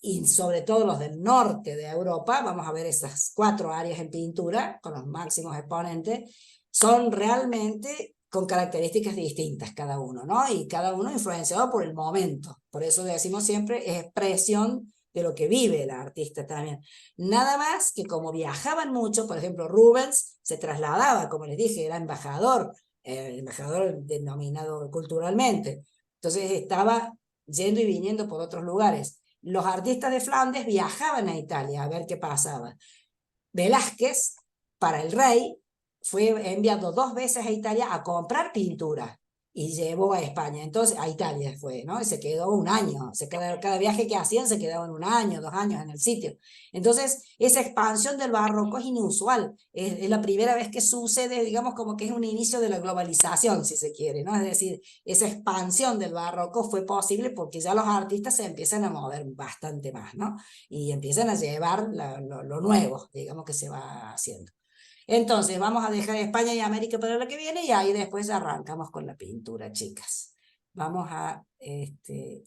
y sobre todo los del norte de Europa, vamos a ver esas 4 áreas en pintura, con los máximos exponentes, son realmente con características distintas cada uno, ¿no? Y cada uno influenciado por el momento. Por eso decimos siempre, es expresión de lo que vive el artista también. Nada más que como viajaban mucho, por ejemplo, Rubens se trasladaba, como les dije, era embajador denominado culturalmente. Entonces estaba yendo y viniendo por otros lugares. Los artistas de Flandes viajaban a Italia a ver qué pasaba. Velázquez, para el rey, fue enviado 2 veces a Italia a comprar pintura y llevó a España, entonces a Italia fue, ¿no? Y se quedó un año, cada viaje que hacían se quedaban 1 año, 2 años en el sitio. Entonces, esa expansión del barroco es inusual, es la primera vez que sucede, digamos, como que es un inicio de la globalización, si se quiere, ¿no? Es decir, esa expansión del barroco fue posible porque ya los artistas se empiezan a mover bastante más, ¿no? Y empiezan a llevar lo nuevo, digamos, que se va haciendo. Entonces, vamos a dejar España y América para lo que viene, y ahí después arrancamos con la pintura, chicas. Vamos a